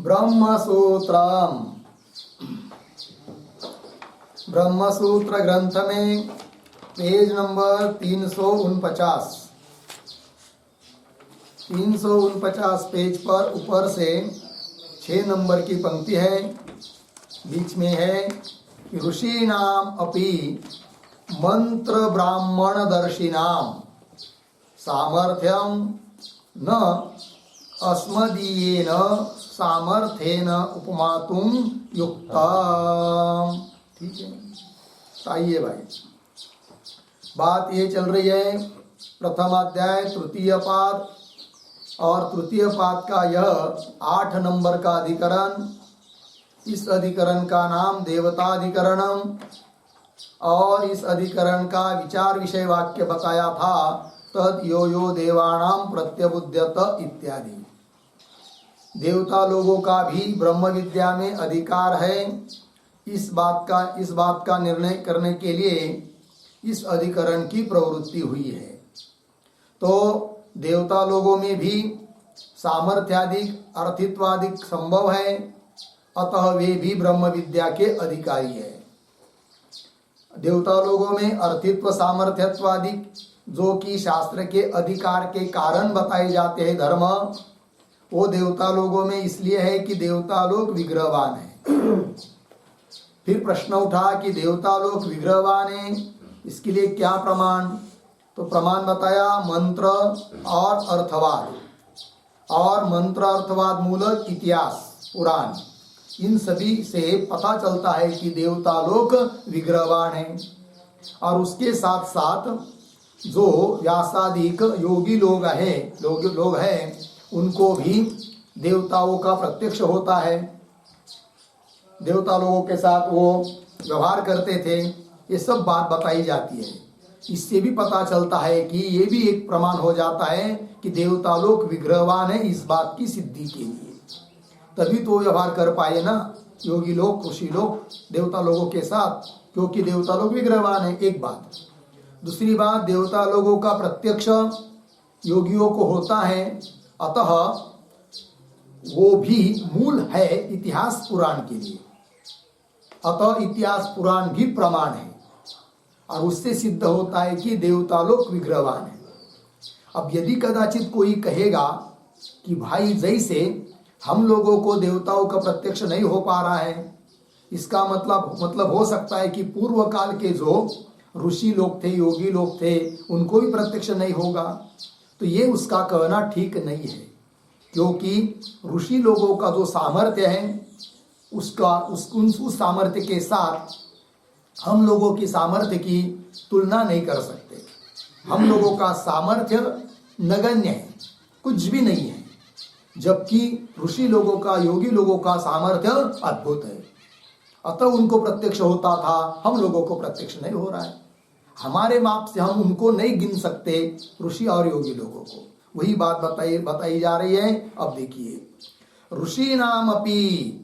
ब्रह्मसूत्रम। ब्रह्मसूत्र ग्रंथ में page number 349 page पर ऊपर से 6 नंबर की पंक्ति है। बीच में है कि ऋषीणाम अपि मंत्र ब्राह्मण दर्शिनाम सामर्थ्यम न अस्मदीयेन सामर्थ्येन उपमातुम युक्ता। ठीक है, आइए भाई, बात ये चल रही है प्रथम अध्याय तृतीय पाद, और तृतीय पाद का यह 8 नंबर का अधिकरण। इस अधिकरण का नाम देवताधिकरणम, और इस अधिकरण का विचार विषय वाक्य बताया था तद यो यो देवानां प्रत्यबुध्यत इत्यादि। देवता लोगों का भी ब्रह्म विद्या में अधिकार है। इस बात का निर्णय करने के लिए इस अधिकरण की प्रवृत्ति हुई है। तो देवता लोगों में भी सामर्थ्यादिक अर्थित्वादिक संभव है, अतः वे भी ब्रह्म विद्या के अधिकारी है। देवता लोगों में अर्थित्व सामर्थ्यत्वादिक जो कि शास्त्र के अधिकार के कारण बताए जाते हैं धर्म, वो देवता लोगों में इसलिए है कि देवता लोग विग्रहवान है। फिर प्रश्न उठा कि देवता लोग विग्रहवान है, इसके लिए क्या प्रमाण? तो प्रमाण बताया मंत्र और अर्थवाद, और मंत्र अर्थवाद मूलक इतिहास पुराण, इन सभी से पता चलता है कि देवता लोग विग्रहवान हैं। और उसके साथ साथ जो व्यासादिक योगी लोग हैं उनको भी देवताओं का प्रत्यक्ष होता है। देवता लोगों के साथ वो व्यवहार करते थे, ये सब बात बताई जाती है। इससे भी पता चलता है कि ये भी एक प्रमाण हो जाता है कि देवता लोग विग्रहवान है इस बात की सिद्धि के लिए, तभी तो व्यवहार कर पाए ना योगी लोग, ऋषि लोग देवता लोगों के साथ, क्योंकि देवता लोग विग्रहवान है। एक बात। दूसरी बात, देवता लोगों का प्रत्यक्ष योगियों को होता है, अतः वो भी मूल है इतिहास पुराण के लिए। अतः इतिहास पुराण भी प्रमाण है, और उससे सिद्ध होता है कि देवता लोग विग्रहवान है। अब यदि कदाचित कोई कहेगा कि भाई जैसे हम लोगों को देवताओं का प्रत्यक्ष नहीं हो पा रहा है, इसका मतलब हो सकता है कि पूर्व काल के जो ऋषि लोग थे, योगी लोग थे, उनको भी प्रत्यक्ष नहीं होगा। तो ये उसका कहना ठीक नहीं है, क्योंकि ऋषि लोगों का जो सामर्थ्य है उस सामर्थ्य के साथ हम लोगों की सामर्थ्य की तुलना नहीं कर सकते। हम लोगों का सामर्थ्य नगण्य है, कुछ भी नहीं है, जबकि ऋषि लोगों का, योगी लोगों का सामर्थ्य अद्भुत है। अतः उनको प्रत्यक्ष होता था, हम लोगों को प्रत्यक्ष नहीं हो रहा है। हमारे माप से हम उनको नहीं गिन सकते, ऋषि और योगी लोगों को। वही बात बताई जा रही है। अब देखिए, ऋषीणाम अपि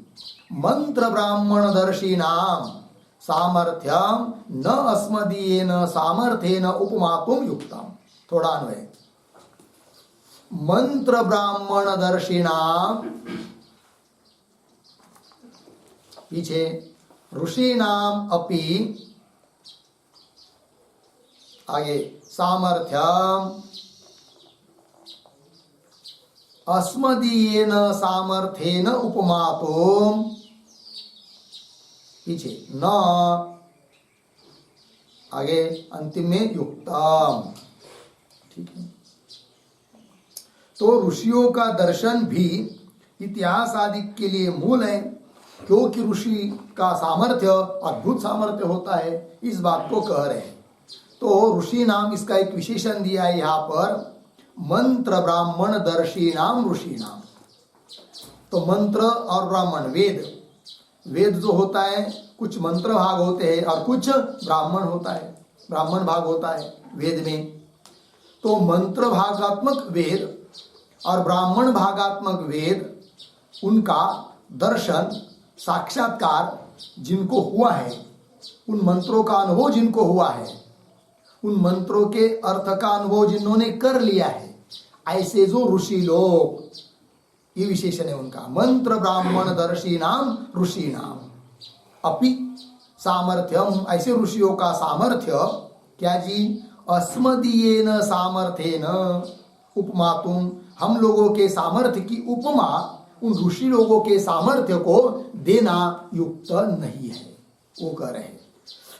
मंत्र ब्राह्मण दर्शिनाम सामर्थ्यम न अस्मदीयेन सामर्थ्येन उपमातुम युक्तम। थोड़ा अन्वय। मंत्र ब्राह्मण दर्शिनाम, पीछे ऋषीणाम अपि, आगे सामर्थ्यम अस्मदीयेन सामर्थ्येन उपमातुम, पीछे न, आगे अंतिम में युक्तम। ठीक है, तो ऋषियों का दर्शन भी इतिहास आदि के लिए मूल है, क्योंकि ऋषि का सामर्थ्य अद्भुत सामर्थ्य होता है, इस बात को कह रहे हैं। तो ऋषि नाम, इसका एक विशेषण दिया है यहाँ पर, मंत्र ब्राह्मण दर्शी नाम ऋषि नाम। तो मंत्र और ब्राह्मण, वेद जो होता है, कुछ मंत्र भाग होते हैं और कुछ ब्राह्मण भाग होता है वेद में। तो मंत्र भागात्मक वेद और ब्राह्मण भागात्मक वेद, उनका दर्शन साक्षात्कार जिनको हुआ है, उन मंत्रों का अनुभव जिनको हुआ है, उन मंत्रों के अर्थ का अनुभव जिन्होंने कर लिया है, ऐसे जो ऋषि लोग, ये विशेषण है उनका। मंत्र ब्राह्मण दर्शी नाम ऋषि नाम अपि सामर्थ्यम, ऐसे ऋषियों का सामर्थ्य क्या जी, अस्मदीयेन सामर्थ्येन उपमातुम, हम लोगों के सामर्थ्य की उपमा उन ऋषि लोगों के सामर्थ्य को देना युक्त नहीं है, वो कह रहे हैं।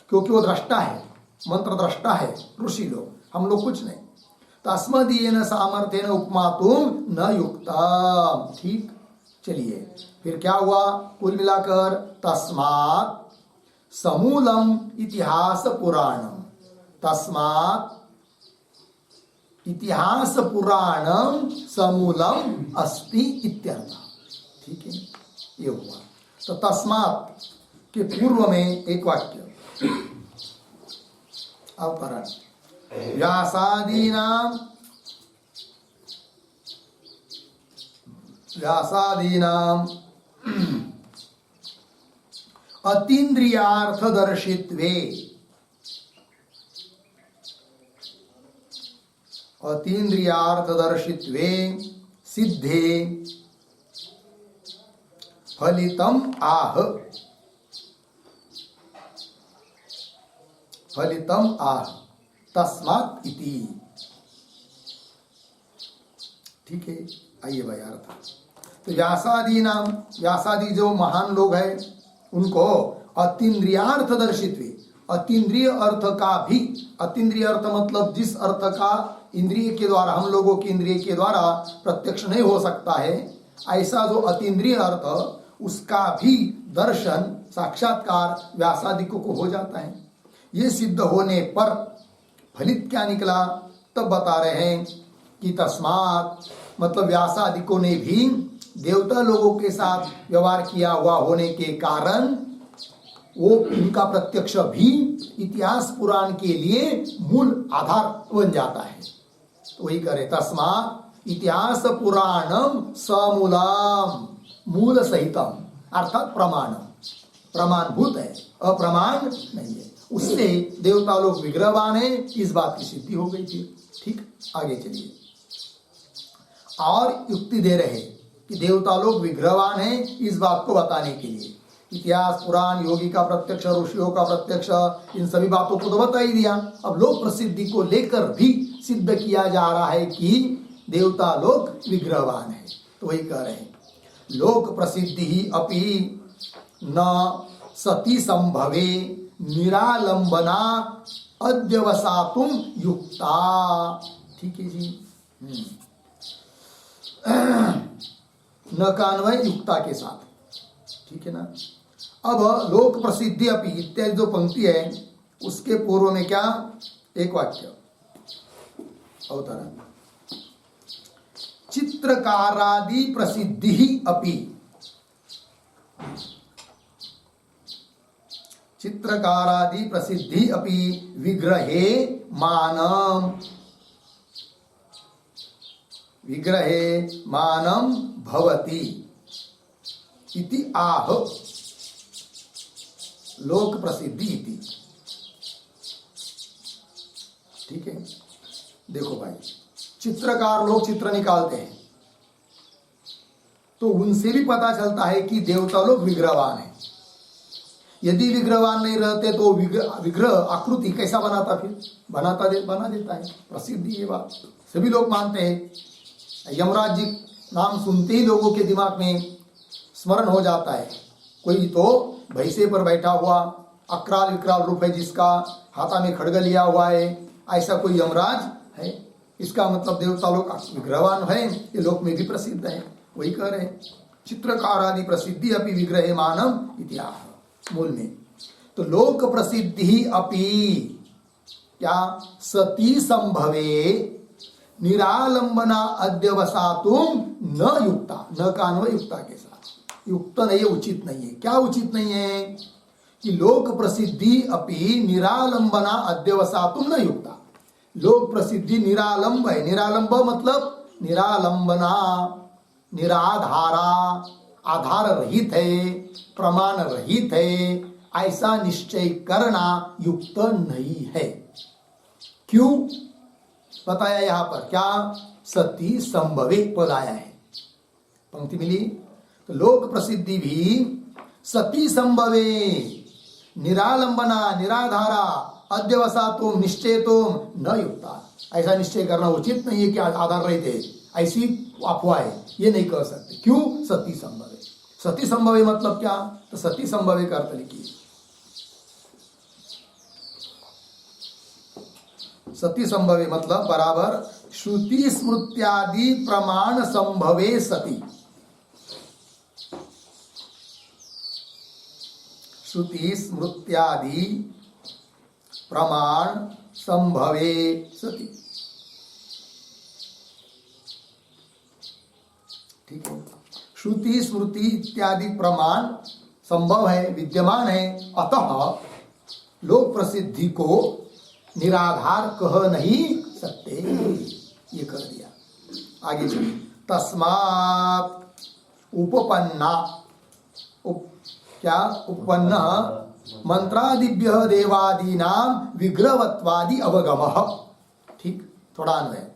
क्योंकि वो दृष्टा है, मंत्र दृष्टा है ऋषि लोग, हम लोग कुछ नहीं। तस्मदीयेन सामर्थ्येन उपमातुम न युक्ता। ठीक, चलिए फिर क्या हुआ कुल मिलाकर, तस्मात् समूलम इतिहास पुराणम, तस्मात् इतिहास पुराणम समूलम अस्ति इत्यर्थ। ठीक है, ये हुआ। तो तस्मात् के पूर्व में एक वाक्य अवतरण, व्यासादीनाम अतीन्द्रियार्थदर्शित्वे, अतीन्द्रियार्थदर्शित्वे सिद्धे फलितम आह, फलितम आह तस्मात् इति। ठीक है, आइए भाई अर्थ। तो व्यासादी नाम, व्यासादी जो महान लोग हैं उनको अतीन्द्रियार्थ दर्शित्वे, अतीन्द्रिय अर्थ का भी, अतीन्द्रिय अर्थ मतलब जिस अर्थ का इंद्रिय के द्वारा, हम लोगों की इंद्रिय के द्वारा प्रत्यक्ष नहीं हो सकता है, ऐसा जो अतीन्द्रिय अर्थ उसका भी दर्शन साक्षात्कार व्यासादिकों को हो जाता है। ये सिद्ध होने पर फलित क्या निकला, तब बता रहे हैं कि तस्मात् मतलब व्यासादिकों ने भी देवता लोगों के साथ व्यवहार किया हुआ होने के कारण वो उनका प्रत्यक्ष भी इतिहास पुराण के लिए मूल आधार बन जाता है। तो वही करे, तस्मात् इतिहास पुराणम समूलम, मूल सहितम अर्थात प्रमाणम, प्रमाणभूत है, अप्रमाण नहीं है। उससे देवता लोग विग्रहवान है, इस बात की सिद्धि हो गई थी। ठीक, आगे चलिए और युक्ति दे रहे कि देवता लोग विग्रहवान है, इस बात को बताने के लिए इतिहास पुराण, योगी का प्रत्यक्ष, ऋषियों का प्रत्यक्ष, इन सभी बातों को तो बता ही दिया। अब लोक प्रसिद्धि को लेकर भी सिद्ध किया जा रहा है कि देवता लोग विग्रहवान है। तो वही कह रहे हैं, लोक प्रसिद्धि ही अपि न सती संभवे निरालंबना अध्यवसातुम युक्ता। ठीक है जी, न का अन्वय युक्ता के साथ, ठीक है ना। अब लोक प्रसिद्धि अपि इत्यादि जो पंक्ति है उसके पूर्व में क्या, एक वाक्य अवतरण, चित्रकारादि प्रसिद्धि अपि, चित्रकारादि प्रसिद्धि अपि विग्रहे मानम, विग्रहे मानम भवति इति आह लोक प्रसिद्धि इति। ठीक है, देखो भाई, चित्रकार लोग चित्र निकालते हैं तो उनसे भी पता चलता है कि देवता लोग विग्रहवान है। यदि विग्रहवान नहीं रहते तो विग्रह आकृति कैसा बनाता, फिर बना देता है। प्रसिद्धि ये बात सभी लोग मानते हैं। यमराज जी नाम सुनते ही लोगों के दिमाग में स्मरण हो जाता है, कोई तो भैंसे पर बैठा हुआ अक्राल विकराल रूप है, जिसका हाथा में खड्ग लिया हुआ है, ऐसा कोई यमराज है। इसका मतलब देवता लोग विग्रहवान है, ये लोक में भी प्रसिद्ध है। वही कह रहे हैं, चित्रकार आदि प्रसिद्धि अपि विग्रहे मानम इतिहास मूल में। तो लोक प्रसिद्धि अपि क्या, सती संभवे निरालंबना अध्यवसातुम न युक्ता, न का अन्वय युक्ता के साथ, युक्त नहीं है, उचित नहीं है। क्या उचित नहीं है कि लोक प्रसिद्धि अपि निरालंबना अध्यवसातुम न युक्ता। लोक प्रसिद्धि निरालंब है, निरालंब मतलब निरालंबना, निराधारा, आधार रहित है, प्रमाण रहित है, ऐसा निश्चय करना युक्त नहीं है। क्यों बताया यहां पर, क्या, सती संभवे पद आया है। पंक्ति मिली। तो लोक प्रसिद्धि भी सती संभवे निरालंबना निराधारा अध्यवसातुम निश्चयतुम न युक्ता। ऐसा निश्चय करना उचित नहीं है कि आधार रहित है, ऐसी अफवाह है, ये नहीं कर सकते। क्यों? सती संभवे। सती संभवे मतलब क्या? तो सती संभवे का अर्थ लिखिए। सती संभवे मतलब बराबर श्रुति स्मृत्यादि प्रमाण संभवे सती। श्रुति स्मृत्यादि प्रमाण संभवे सती। ठीक है, श्रुति स्मृति इत्यादि प्रमाण संभव है, विद्यमान है, अतः लोक प्रसिद्धि को निराधार कह नहीं सकते, ये कर दिया। आगे चलिए। तस्मात् उपपन्ना क्या उपपन्न मंत्रादिभ्य देवादीनां विग्रहवत्वादि अवगमः। ठीक, थोड़ा अन्वय।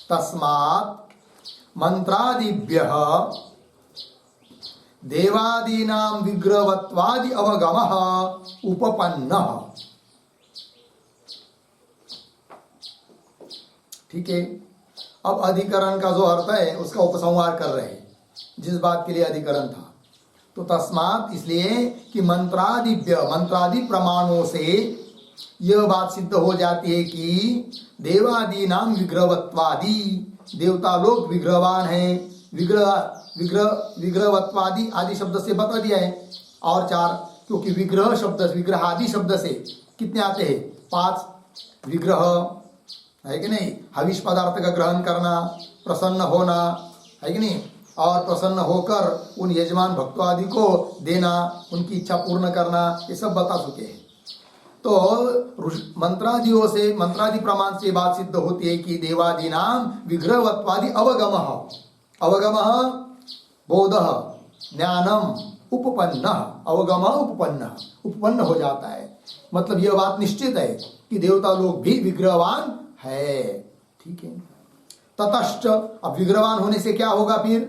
तस्मात् मंत्रादिभ्य देवादीनां विग्रहवत्वादि अवगमः उपपन्नः। ठीक है, अब अधिकरण का जो अर्थ है उसका उपसंहार कर रहे हैं, जिस बात के लिए अधिकरण था। तो तस्मात् इसलिए कि मंत्रादि प्रमाणों से यह बात सिद्ध हो जाती है कि देवादि नाम विग्रहवत्वादि, देवता लोग विग्रहवान हैं। विग्रहवत्वादि आदि शब्द से बता दिया है, और 4, क्योंकि विग्रह शब्द विग्रहादि शब्द से कितने आते हैं? 5 विग्रह है कि नहीं? हविष पदार्थ का ग्रहण करना, प्रसन्न होना, है कि नहीं? और प्रसन्न होकर उन यजमान भक्तों आदि को देना, उनकी इच्छा पूर्ण करना, ये सब बता चुके हैं। तो मंत्रादियों से, मंत्रादि प्रमाण से बात सिद्ध होती है कि देवादि नाम विग्रहवत्वादि अवगमः। अवगमः बोधः ज्ञानम उपपन्न, अवगम उपपन्न, उपपन्न हो जाता है। मतलब यह बात निश्चित है कि देवता लोग भी विग्रहवान है। ठीक है, ततश्च, अब विग्रहवान होने से क्या होगा फिर?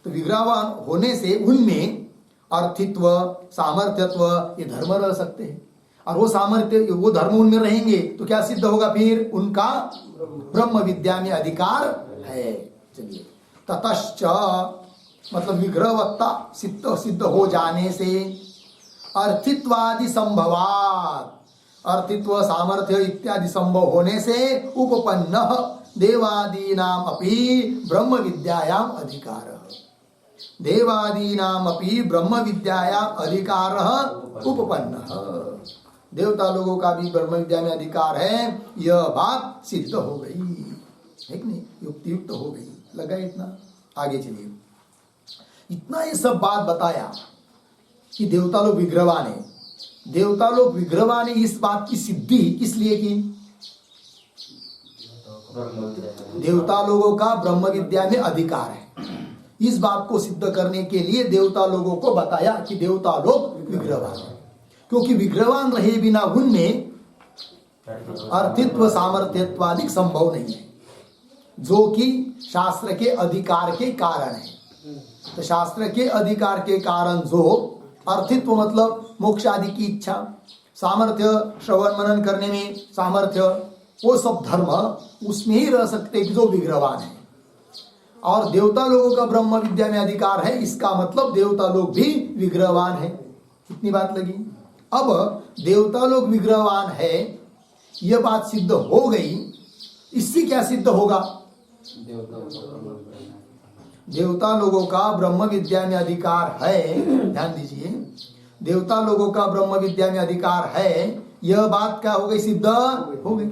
तो विग्रहवान होने से उनमें अर्थित्व, सामर्थ्यत्व, ये धर्म रह सकते हैं, और वो सामर्थ्य, वो धर्म उनमें रहेंगे तो क्या सिद्ध होगा फिर? उनका ब्रह्म विद्या में अधिकार है। चलिए, ततश्च मतलब विग्रहवत्ता सिद्ध हो जाने से अर्थित्वादि संभवात्, अर्थित्व सामर्थ्य इत्यादि संभव होने से उपपन्न देवादीनाम अपि ब्रह्म विद्यायाम अधिकारः, देवादीनाम अपि ब्रह्म विद्यायाम अधिकारः उपपन्नः। देवता लोगों का भी ब्रह्म विद्या में अधिकार है, यह बात सिद्ध हो गई है कि नहीं? युक्त हो गई। लगा इतना? आगे चलिए। इतना ये सब बात बताया कि देवता लोग विग्रहवान है। देवता लोग विग्रहवान है, इस बात की सिद्धि किस लिए की? देवता लोगों का ब्रह्म विद्या में अधिकार है, इस बात को सिद्ध करने के लिए देवता लोगों को बताया कि देवता लोग विग्रहवान है। क्योंकि विग्रहवान रहे बिना उनमें अर्थित्व सामर्थ्यत्वादि संभव नहीं है, जो कि शास्त्र के अधिकार के कारण है। तो शास्त्र के अधिकार के कारण जो अर्थित्व मतलब मोक्ष आदि की इच्छा, सामर्थ्य श्रवण मनन करने में सामर्थ्य, वो सब धर्म उसमें ही रह सकते हैं जो विग्रहवान है। और देवता लोगों का ब्रह्म विद्या में अधिकार है, इसका मतलब देवता लोग भी विग्रहवान है। इतनी बात लगी। अब देवता लोग विग्रहवान है, यह बात सिद्ध हो गई। इससे क्या सिद्ध होगा? देवता लोगों का ब्रह्म विद्या में अधिकार है। ध्यान दीजिए, देवता लोगों का ब्रह्म विद्या में अधिकार है, यह बात क्या हो गई? सिद्ध हो गई।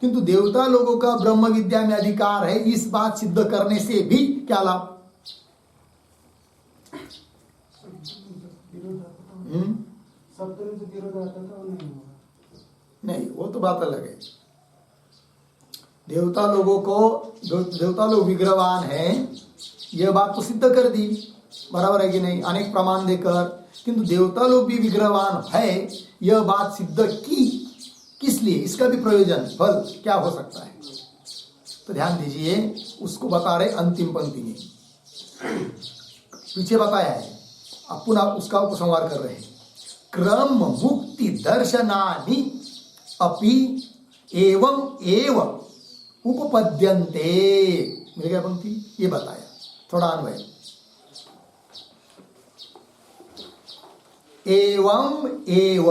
किंतु देवता लोगों का ब्रह्म विद्या में अधिकार है, इस बात सिद्ध करने से भी क्या लाभ? नहीं, वो तो बात अलग है। देवता लोगों को, देवता लोग विग्रहवान हैं, यह बात तो सिद्ध कर दी, बराबर है कि नहीं? अनेक प्रमाण देकर। किंतु देवता लोग भी विग्रहवान है, यह बात सिद्ध की किस लिए? इसका भी प्रयोजन, फल क्या हो सकता है? तो ध्यान दीजिए, उसको बता रहे अंतिम पंक्ति में। पीछे बताया है, अब पुनः उसका उपसंहार कर रहे हैं। क्रम मुक्ति दर्शनानि अपि एवं एव उपपद्यन्ते। मिल गया पंक्ति, ये बताया, थोड़ा अन्वय। एवं एव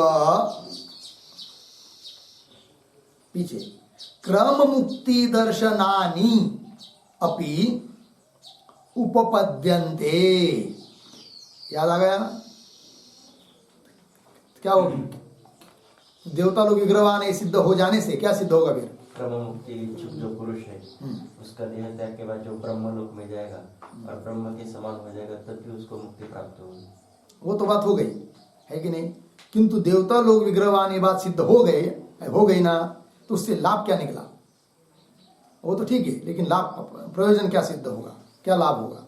पीछे क्रम मुक्ति दर्शनानि अपि उपपद्यन्ते। याद आ गया ना? क्या होगा? देवता लोग विग्रहवान सिद्ध हो जाने से क्या सिद्ध होगा? फिर क्रम मुक्ति इच्छुक जो पुरुष है उसका देह त्याग के बाद जो ब्रह्म लोक में जाएगा और ब्रह्म के समान हो जाएगा, तब भी उसको मुक्ति प्राप्त होगी। वो तो बात हो गई है कि नहीं? किंतु देवता लोग विग्रहवान ये बात सिद्ध हो गई ना, तो उससे लाभ क्या निकला? वो तो ठीक है, लेकिन लाभ प्रयोजन क्या सिद्ध होगा? क्या लाभ होगा?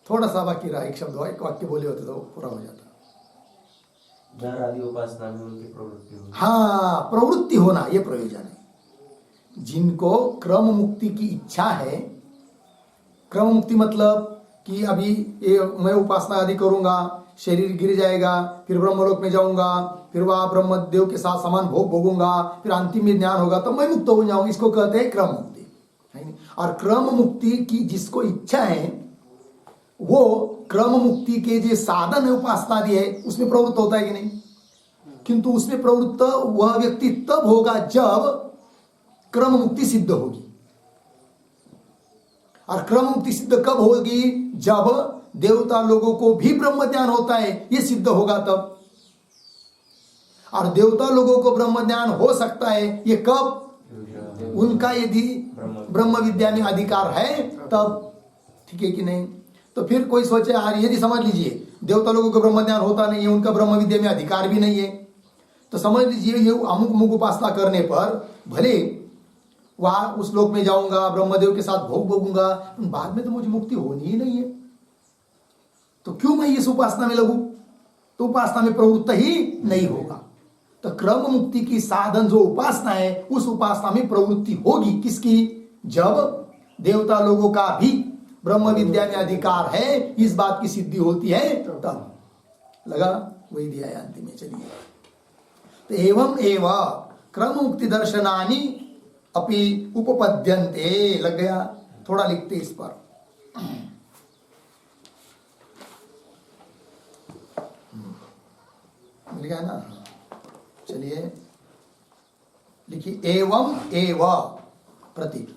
थोड़ा सा बाकी रहा, एक शब्द एक वाक्य बोले होते तो पूरा हो जाता। जड़ आदि उपासना में उनकी प्रवृत्ति होगी। हाँ, प्रवृत्ति होना ये प्रयोजन है। जिनको क्रम मुक्ति की इच्छा है, क्रम मुक्ति मतलब कि अभी ये मैं उपासना आदि करूंगा, शरीर गिर जाएगा, फिर ब्रह्मलोक में जाऊंगा, फिर वहां ब्रह्मदेव के साथ समान भोग भोगूंगा, फिर अंतिम में ज्ञान होगा तो मैं मुक्त हो जाऊंगा, इसको कहते हैं क्रम मुक्ति, है नहीं? और क्रम मुक्ति की जिसको इच्छा है वो क्रम मुक्ति के जो साधन है उपासना आदि है उसमें प्रवृत्त होता है कि नहीं? किंतु उसमें प्रवृत्त वह व्यक्ति तब होगा जब क्रम मुक्ति सिद्ध होगी। और क्रम मुक्ति सिद्ध कब होगी? जब देवता लोगों को भी ब्रह्म ज्ञान होता है, ये सिद्ध होगा तब। और देवता लोगों को ब्रह्म ज्ञान हो सकता है ये कब? उनका यदि ब्रह्म विद्या में अधिकार है तब। ठीक है कि नहीं? तो फिर कोई सोचे यार यदि समझ लीजिए देवता लोगों को ब्रह्म ज्ञान होता नहीं है, उनका ब्रह्म विद्या में अधिकार भी नहीं है, तो समझ लीजिए ये अमुक मुक उपासना करने पर भले वहां उस लोक में जाऊंगा, ब्रह्मदेव के साथ भोग भोगूंगा, बाद में तो मुझे मुक्ति होनी ही नहीं है, तो क्यों मैं इस उपासना में लगूं? तो उपासना में प्रवृत्त ही नहीं होगा। तो क्रम मुक्ति की साधन जो उपासना है उस उपासना में प्रवृत्ति होगी किसकी? जब देवता लोगों का भी ब्रह्म विद्या में अधिकार है, इस बात की सिद्धि होती है तब। लगा? वही दिया है अंतिम में। चलिए, तो एवं एव क्रम मुक्ति दर्शनानि अपि उपपद्यन्ते। लग गया? थोड़ा लिखते इस पर। मिल गया ना? चलिए लिखिए, एवं एव प्रतीक,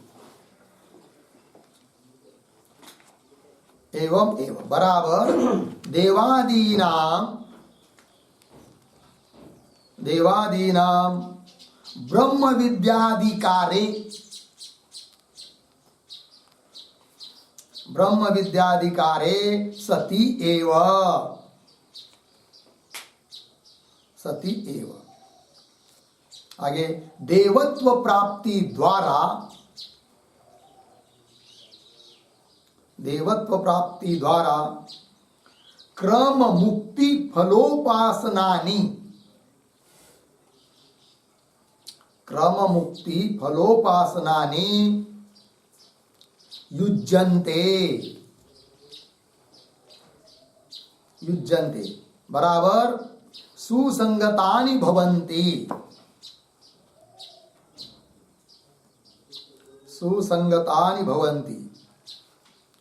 एवं एवं बराबर देवादीनाम ब्रह्म विद्याधिकारे सती एव आगे देवत्व प्राप्ति द्वारा क्रम मुक्ति फलोपासनानि युज्यन्ते बराबर सुसंगतानि भवन्ति।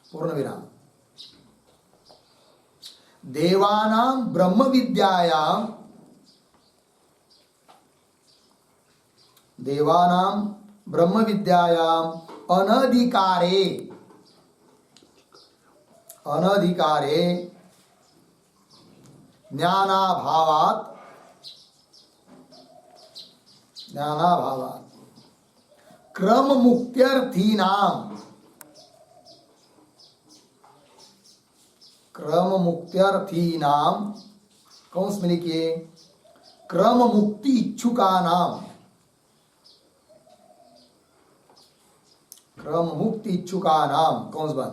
पूर्ण विराम। देवानां ब्रह्म विद्यायां अनधिकारे ज्ञानाभावात् क्रम मुक्त्यर्थीनां कौंस में लिखिए, क्रम मुक्ति इच्छुकानां कौंस बन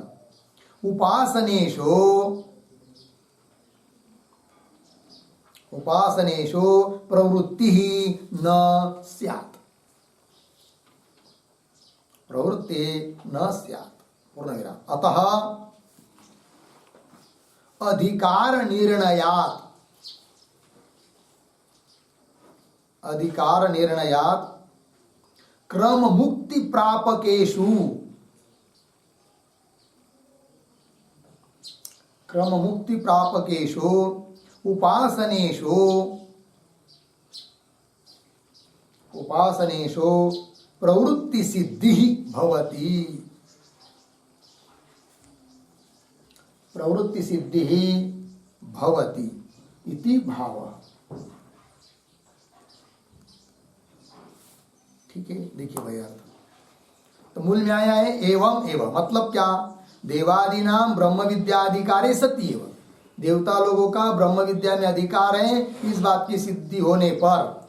उपासनेषु प्रवृत्ति न स्यात्। पूर्ण विराम। अतः अधिकार निर्णयात क्रम मुक्ति प्रापकेषु उपासनेषु प्रवृत्ति सिद्धि भवति इति भावः। ठीक है, देखिए भाई अर्थ तो मूल में आया है एवं एवं, मतलब क्या, देवादीनाम ब्रह्म विद्याधिकारे सत्येव, देवता लोगों का ब्रह्म विद्या में अधिकार है। इस बात की सिद्धि होने पर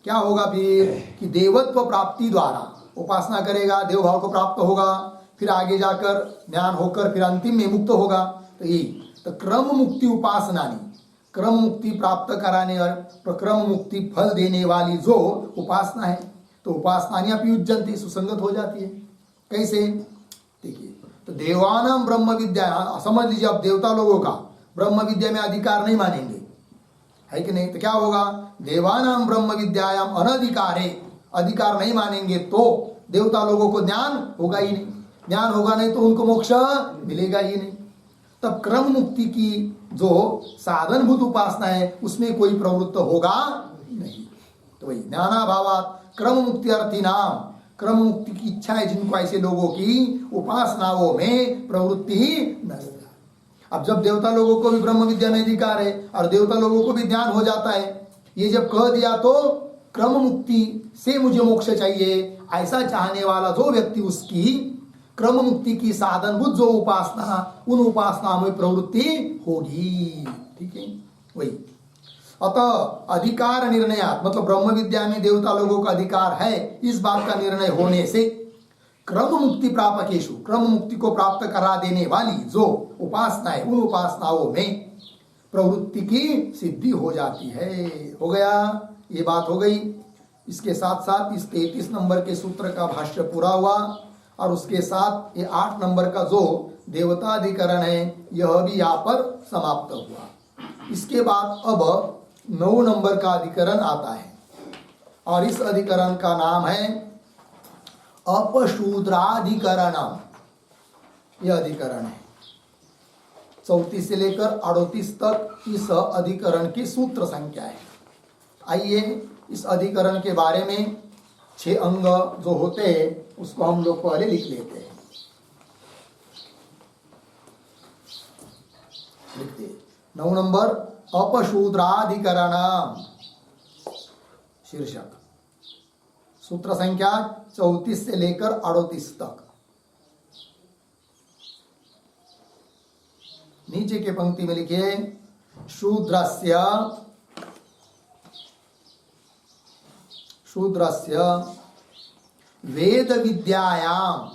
क्या होगा फिर कि देवत्व प्राप्ति द्वारा उपासना करेगा, देव भाव को प्राप्त होगा, फिर आगे जाकर ज्ञान होकर फिर अंतिम में मुक्त होगा। तो ये तो क्रम मुक्ति उपासना नहीं, क्रम मुक्ति प्राप्त कराने और क्रम मुक्ति फल देने वाली जो उपासना है, तो उपासना युज्यंती, सुसंगत हो जाती है। कैसे, देखिए, तो देवानाम ब्रह्म विद्या, समझ लीजिए अब देवता लोगों का ब्रह्म विद्या में अधिकार नहीं मानेंगे, है कि नहीं, तो क्या होगा, देवानाम ब्रह्म विद्यायाम अनधिकारे, अधिकार नहीं मानेंगे तो देवता लोगों को ज्ञान होगा ही नहीं, ज्ञान होगा नहीं तो उनको मोक्ष मिलेगा ही नहीं। तब क्रम मुक्ति की जो साधनभूत उपासना है उसमें कोई प्रवृत्त होगा नहीं। तो वही ज्ञानाभावात क्रम मुक्ति अर्थी नाम, क्रम मुक्ति की इच्छा है जिनको, ऐसे लोगों की उपासनाओं में प्रवृत्ति ही नहीं। अब जब देवता लोगों को भी ब्रह्म विद्या में अधिकार है और देवता लोगों को भी ज्ञान हो जाता है, ये जब कह दिया तो क्रम मुक्ति से मुझे मोक्ष चाहिए, ऐसा चाहने वाला जो व्यक्ति, उसकी क्रम मुक्ति की साधनभूत जो उपासना, उन उपासना में प्रवृत्ति होगी। ठीक है, वही अतः अधिकार निर्णयात, मतलब ब्रह्म विद्या में देवता लोगों का अधिकार है, इस बात का निर्णय होने से क्रम मुक्ति प्रापकेषु, क्रम मुक्ति को प्राप्त करा देने वाली जो उपासना है, उन उपासनाओं में प्रवृत्ति की सिद्धि हो जाती है। हो गया, ये बात हो गई। इसके साथ साथ इस 33 नंबर के सूत्र का भाष्य पूरा हुआ और उसके साथ ये 8 नंबर का जो देवताधिकरण है यह भी यहाँ पर समाप्त हुआ। इसके बाद अब 9 नंबर का अधिकरण आता है और इस अधिकरण का नाम है अपशूद्राधिकरणम। यह अधिकरण है 34 से लेकर 38 तक इस अधिकरण की सूत्र संख्या है। आइए इस अधिकरण के बारे में 6 अंग जो होते हैं उसको हम लोग पहले लिख लेते हैं। लिखते 9 नंबर अपशूद्राधिकरणम शीर्षक, सूत्र संख्या 34 से लेकर 38 तक। नीचे के पंक्ति में लिखिए शूद्रस्य वेद विद्यायाम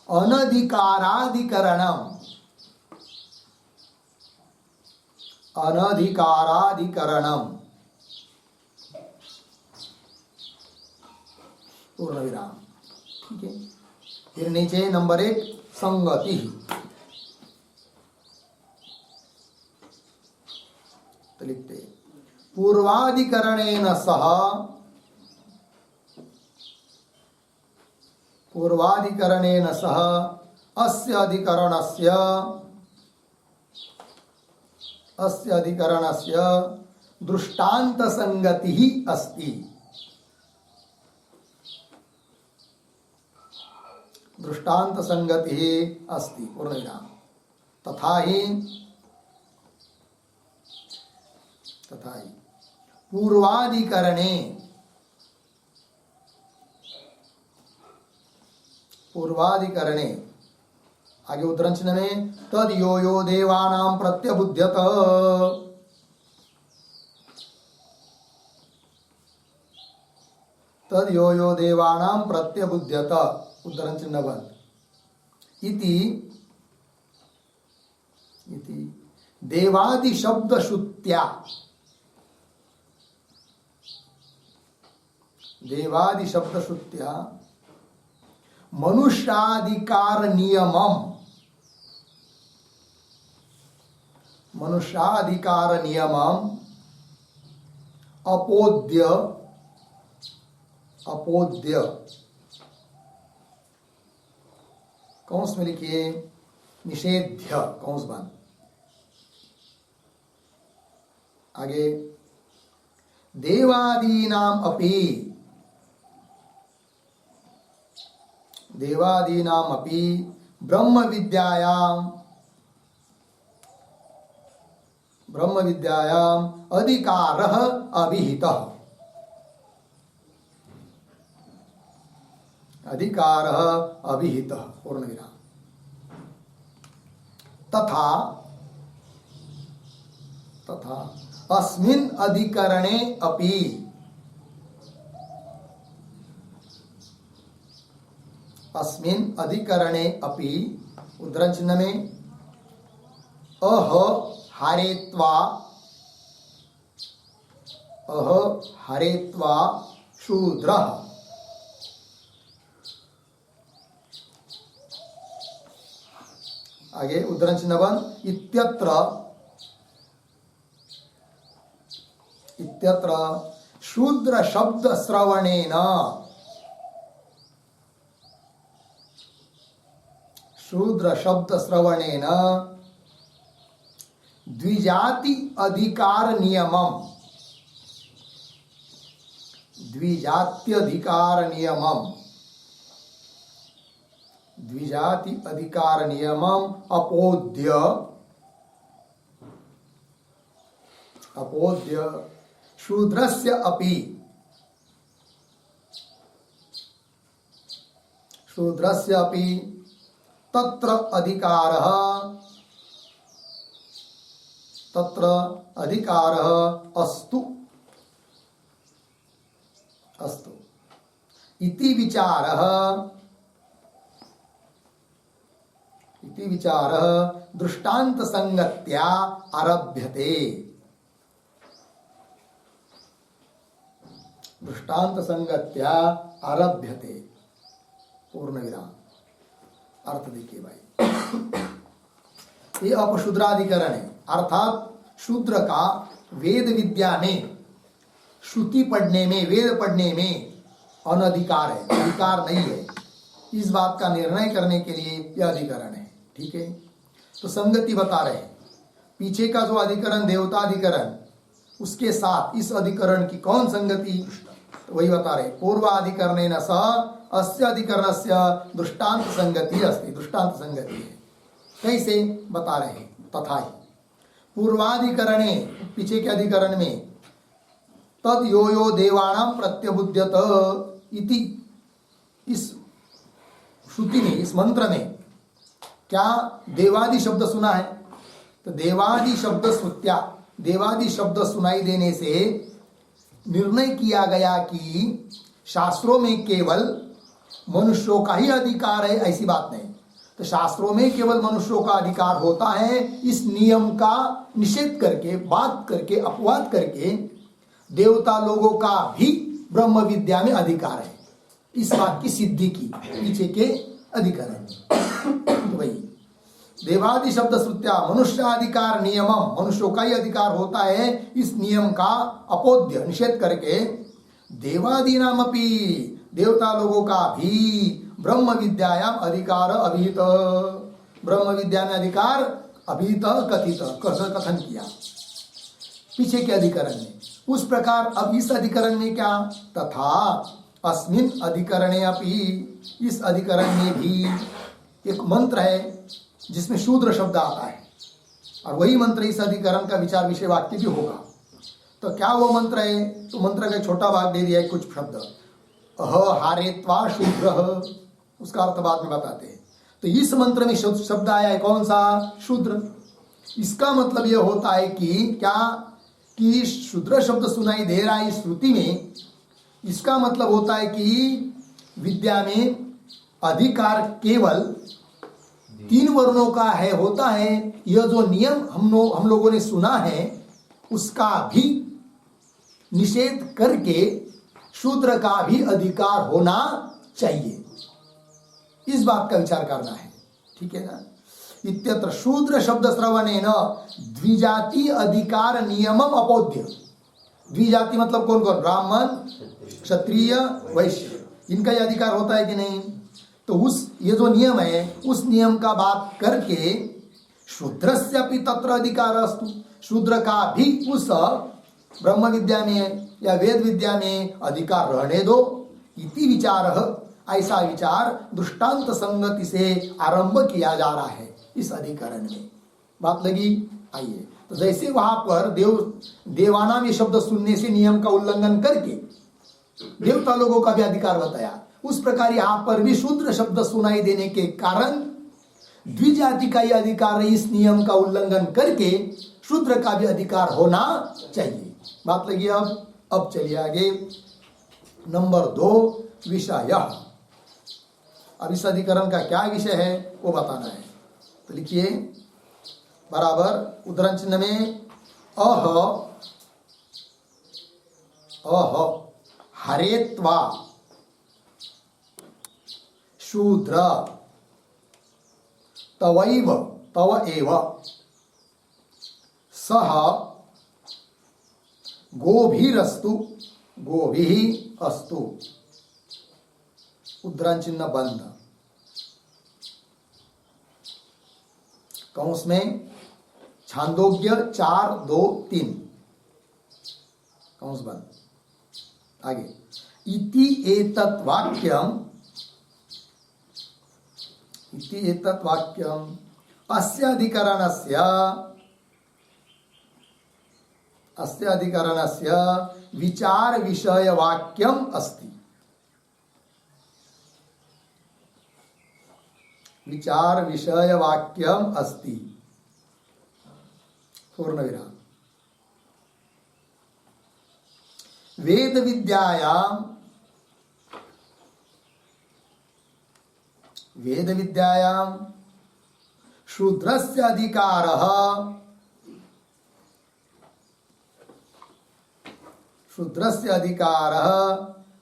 अनधिकाराधिकरणम पूर्ण विराम। ठीक है, फिर नीचे नंबर 1 संगति। तो लिखते पूर्वाधिकरणेन सह अस्य अधिकरणस्य दृष्टांत संगति ही अस्ति। दृष्टांत संगति ही अस्ति पूर्णविराम। तथा ही पूर्वाधिकरणे आगे उद्धरण चिन्ह में तद यो यो देवानां प्रत्यबुध्यत, तद यो यो देवानां प्रत्यबुध्यत उद्धरण चिन्ह बंद। इति देवादि शब्द श्रुत्या, देवादि शब्द श्रुत्या मनुष्याधिकार नियमम, मनुष्याधिकार नियमम अपोद्य, अपोद्य कौंस में लिखिए निषेध्य कौंस बंद। आगे देवादीनाम अपि, देवादीनाम अपि ब्रह्म विद्यायाम, ब्रह्म विद्यायाम अधिकारः अभिहितः, अधिकारः अभिहितः पूर्ण विराम। तथा, तथा अस्मिन् अधिकरणे अपि, अस्मिन् अधिकरणे अपि उद्धरण चिन्ह में अह हरेत्वा, अह हरेत्वा शूद्रः, आगे उद्धरण चिन्ह बंद। इत्यत्र, इत्यत्र शूद्र शब्द श्रवणेन, शूद्र शब्द श्रवणेन द्विजाति अधिकार नियमम, द्विजात्यधिकार नियमम, द्विजाति अधिकार नियमम अपोद्य, अपोद्य शूद्रस्य अपि, शूद्रस्य अपि तत्र अधिकारः, तत्र अधिकारः अस्तु, अस्तु इति विचारः, इति विचारः दृष्टांत संगत्या आरभ्यते, दृष्टांत संगत्या आरभ्यते पूर्ण विराम। अर्थ देखिए भाई, ये अपशूद्राधिकरण है, अर्थात शूद्र का वेद विद्या में, श्रुति पढ़ने में, वेद पढ़ने में अनधिकार है, अधिकार नहीं है। इस बात का निर्णय करने के लिए यह अधिकरण है। ठीक है, तो संगति बता रहे हैं। पीछे का जो अधिकरण देवता अधिकरण, उसके साथ इस अधिकरण की कौन संगति, तो वही बता रहे। पूर्वाधिकरणेन सह अस्य अधिकरणस्य दृष्टांत संगति अस्ति, दृष्टांत संगति है। कैसे बता रहे हैं, तथा ही पूर्वाधिकरणे, पीछे के अधिकरण में तद यो यो देवानां प्रत्यबुध्यत इति, इस श्रुति में, इस मंत्र में क्या देवादि शब्द सुना है? तो देवादि शब्द श्रुत्या, देवादि शब्द सुनाई देने से निर्णय किया गया कि शास्त्रों में केवल मनुष्यों का ही अधिकार है, ऐसी बात नहीं। तो शास्त्रों में केवल मनुष्यों का अधिकार होता है, इस नियम का निषेध करके, बात करके, अपवाद करके देवता लोगों का भी ब्रह्म विद्या में अधिकार है। इस बात की सिद्धि की पीछे के अधिकरण। तो भाई देवादि शब्द श्रुत्या मनुष्याधिकार नियमम, मनुष्यों का ही अधिकार होता है, इस नियम का अपोद्य, निषेध करके देवादीनामपि, देवता लोगों का भी ब्रह्म विद्यायाम अधिकार अभिहित, ब्रह्म विद्या में अधिकार अभिहित कथित, कथन किया पीछे के अधिकरण में। उस प्रकार अब इस अधिकरण में क्या, तथा अस्मिन् अधिकरणे अपि, इस अधिकरण में भी एक मंत्र है जिसमें शूद्र शब्द आता है, और वही मंत्र इस अधिकरण का विचार विषय वाक्य भी होगा। तो क्या वो मंत्र है? तो मंत्र का छोटा भाग दे दिया है, कुछ शब्द, अह हारेत्वा शूद्र, उसका अर्थ बाद में बताते हैं। तो इस मंत्र में शब्द आया है कौन सा? शूद्र। इसका मतलब यह होता है कि क्या, कि शूद्र शब्द सुनाई दे रहा है इस श्रुति में, इसका मतलब होता है कि विद्या में अधिकार केवल 3 वर्णों का है, होता है। यह जो नियम हम लोगों ने सुना है उसका भी निषेध करके शूद्र का भी अधिकार होना चाहिए। इस बात का विचार करना है, ठीक है ना। इत्यत्र शूद्र शब्द श्रवणेन द्विजाति अधिकार नियमम अपोध्य। द्विजाति मतलब कौन कौन? ब्राह्मण, क्षत्रिय, वैश्य, इनका ये अधिकार होता है कि नहीं? तो उस ये जो नियम है उस नियम का बात करके शूद्रस्यापि तत्र अधिकार अस्तु, शूद्र का भी उस ब्रह्म विद्या में या वेद विद्या में अधिकार रहने दो। इति विचार, ऐसा विचार दृष्टांत संगति से आरंभ किया जा रहा है इस अधिकरण में। बात लगी? आइए, तो जैसे वहां पर देवानाम ये शब्द सुनने से नियम का उल्लंघन करके देवता लोगों का भी अधिकार बताया, उस प्रकार यहां पर भी शूद्र शब्द सुनाई देने के कारण द्विजाति का ही अधिकार है, इस नियम का उल्लंघन करके शूद्र का भी अधिकार होना चाहिए। बात लगी? अब चलिए आगे। नंबर 2 विषय। अब इस अधिकरण का क्या विषय है वो बताना है, तो लिखिए बराबर उद्धरण चिन्ह में अह हरेत्वा शूद्र तवैव तव एव सह गोभिरस्तु गोभिः अस्तु। उद्धरण चिन्ह बंद। कौंस में छांदोग्य 4:2-3 कौंस बंद। आगे इति एतत् वाक्यम अस्य अधिकरणस्य विचार विषय वाक्यम अस्ति। विचार विषय वाक्यम अस्ति पूर्ण विराम। वेद विद्यायां शूद्रस्य अधिकारः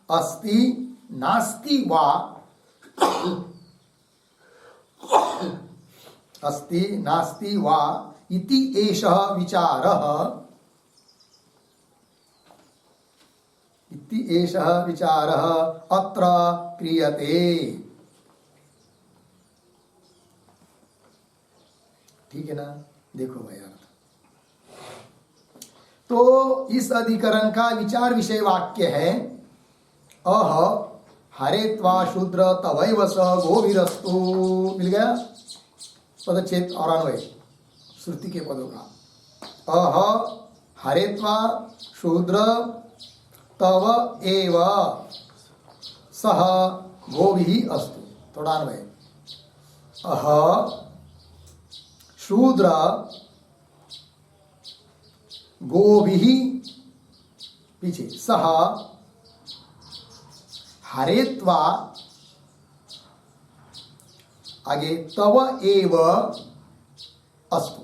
अस्ति नास्ति वा इति एषः विचारः अत्र क्रियते। ठीक है ना? देखो भाई अर्थ। तो इस अधिकरण का विचार विषय वाक्य है अह हरेत्वा शूद्र तवैव स गोभिरस्तु। मिल गया पदच्छेद और अन्वय श्रुति के पदों का। अह हरेत्वा शूद्र तव एव सह गोभिः अस्तु। थोड़ा अन्वय। अह शूद्र गोभिः पीछे सह हरेत्वा आगे तव एव अस्तु।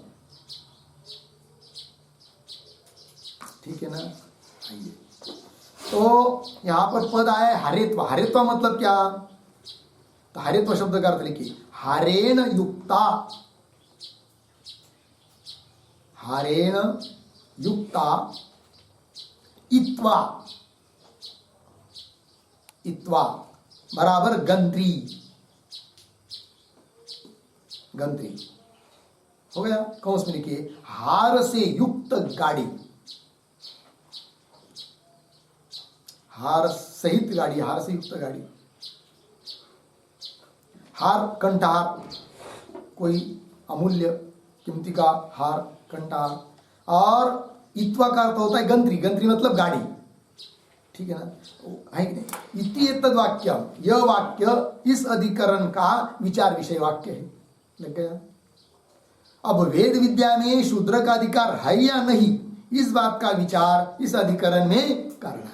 ठीक है ना? आइए, तो यहां पर पद आया है हरेत्वा। हरेत्वा मतलब क्या? तो हरेत्वा शब्द का अर्थ लिखिए हरेण युक्ता। हरेण युक्ता इत्वा। इत्वा बराबर गंत्री। गंत्री हो गया। कौंस में लिखिए हार से युक्त गाड़ी। हार सहित गाड़ी, हार से युक्त गाड़ी। हार कंठहार, कोई अमूल्य कीमती का हार, कंठहार। और इत्वा का अर्थ होता है गंत्री। गंत्री मतलब गाड़ी। ठीक है ना? है कि नहीं? इति एतद् वाक्यम, यह वाक्य इस अधिकरण का विचार विषय वाक्य है। लग गया? अब वेद विद्या में शूद्र का अधिकार है या नहीं, इस बात का विचार इस अधिकरण में करना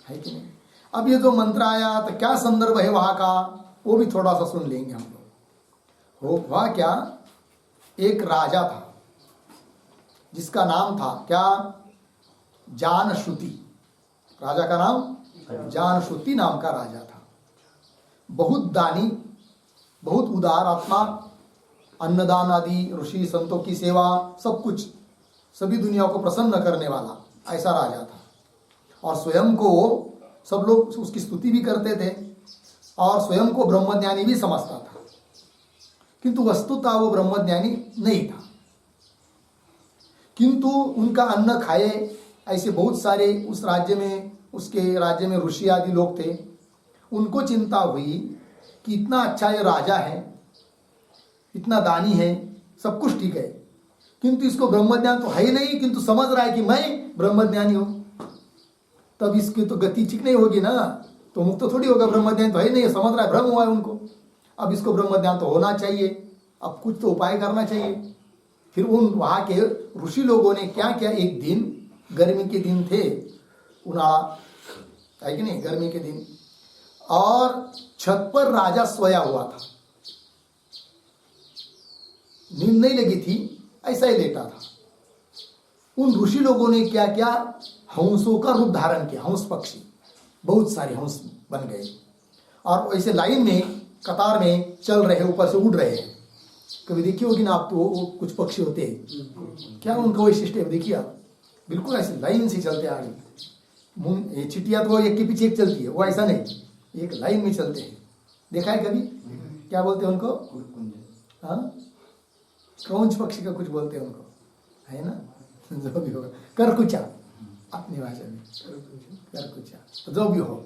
है कि नहीं? अब ये जो मंत्र आया तो क्या संदर्भ है वहां का, वो भी थोड़ा सा सुन लेंगे हम लोग। हुआ क्या, एक राजा था जिसका नाम था क्या, जानश्रुति। राजा का नाम जानश्रुति नाम का राजा था। बहुत दानी बहुत उदार आत्मा, अन्नदान आदि, ऋषि संतों की सेवा, सब कुछ, सभी दुनिया को प्रसन्न करने वाला ऐसा राजा था। और स्वयं को सब लोग उसकी स्तुति भी करते थे और स्वयं को ब्रह्मज्ञानी भी समझता था, किंतु वस्तुतः वो ब्रह्मज्ञानी नहीं था। किंतु उनका अन्न खाए ऐसे बहुत सारे उस राज्य में, उसके राज्य में ऋषि आदि लोग थे। उनको चिंता हुई कि इतना अच्छा ये राजा है, इतना दानी है, सब कुछ ठीक है, किंतु इसको ब्रह्मज्ञान तो है ही नहीं, किंतु समझ रहा है कि मैं ब्रह्मज्ञानी हूं, तब इसकी तो गति ठीक नहीं होगी ना, तो मुक्त तो थोड़ी होगा, ब्रह्मज्ञान तो है ही नहीं, समझ रहा है, भ्रम हुआ है उनको। अब इसको ब्रह्मज्ञान तो होना चाहिए, अब कुछ तो उपाय करना चाहिए। फिर उन वहां के ऋषि लोगों ने क्या किया, एक दिन, गर्मी के दिन थे, उन्हाड़ा है कि नहीं, गर्मी के दिन, और छत पर राजा सोया हुआ था, नींद नहीं लगी थी, ऐसा ही लेटा था। उन ऋषि लोगों ने क्या किया, हंसों का रूप धारण किया, हंस पक्षी, बहुत सारे हंस बन गए और ऐसे लाइन में कतार में चल रहे, ऊपर से उड़ रहे हैं। कभी देखिए होगी ना आप, तो वो कुछ पक्षी होते हैं, क्या उनका वैशिष्ट्य है, देखिए आप, बिल्कुल ऐसे लाइन से चलते आगे। चिटिया तो एक के पीछे एक चलती है, वो ऐसा नहीं, एक लाइन में चलते हैं, देखा है कभी? क्या बोलते हैं उनको? हाँ, क्रौंच पक्षी का कुछ बोलते हैं उनको, है ना, जो भी होगा, करकुचा अपनी भाषा में, करकुचा, तो जो भी हो।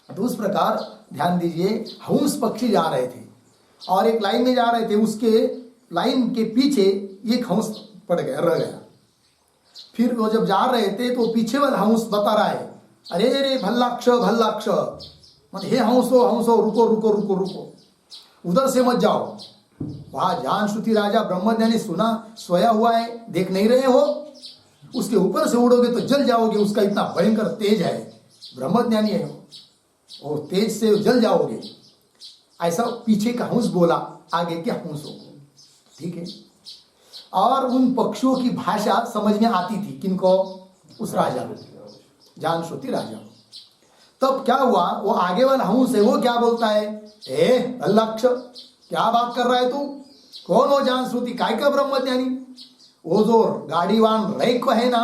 तो उस प्रकार ध्यान दीजिए, हंस पक्षी जा रहे थे और एक लाइन में जा रहे थे, उसके लाइन के पीछे एक हंस पड़ गया, रह गया। फिर वो जब जा रहे थे तो पीछे वाला हंस बता रहा है, अरे रे भल्लाक्ष भल्लाक्ष, मतलब हे हंसो हंसो, रुको रुको रुको रुको, उधर से मत जाओ। वहां जानश्रुति राजा ब्रह्मज्ञानी सुना, सोया हुआ है, देख नहीं रहे हो, उसके ऊपर से उड़ोगे तो जल जाओगे, उसका इतना भयंकर तेज है, ब्रह्मज्ञानी है वो, और तेज से जल जाओगे, ऐसा पीछे का हंस बोला, आगे के हंसों को, ठीक है। और उन पक्षियों की भाषा समझ में आती थी, किनको? उस राजा को, जानश्रुति राजा को। तब क्या हुआ, वो आगे वाला हंस है, वो क्या बोलता है, ए भल्लाक्ष, क्या बात कर रहा है तू, कौन हो जानश्रुति, काय का ब्रह्मज्ञानी? वो जो गाड़ीवान रैक है ना,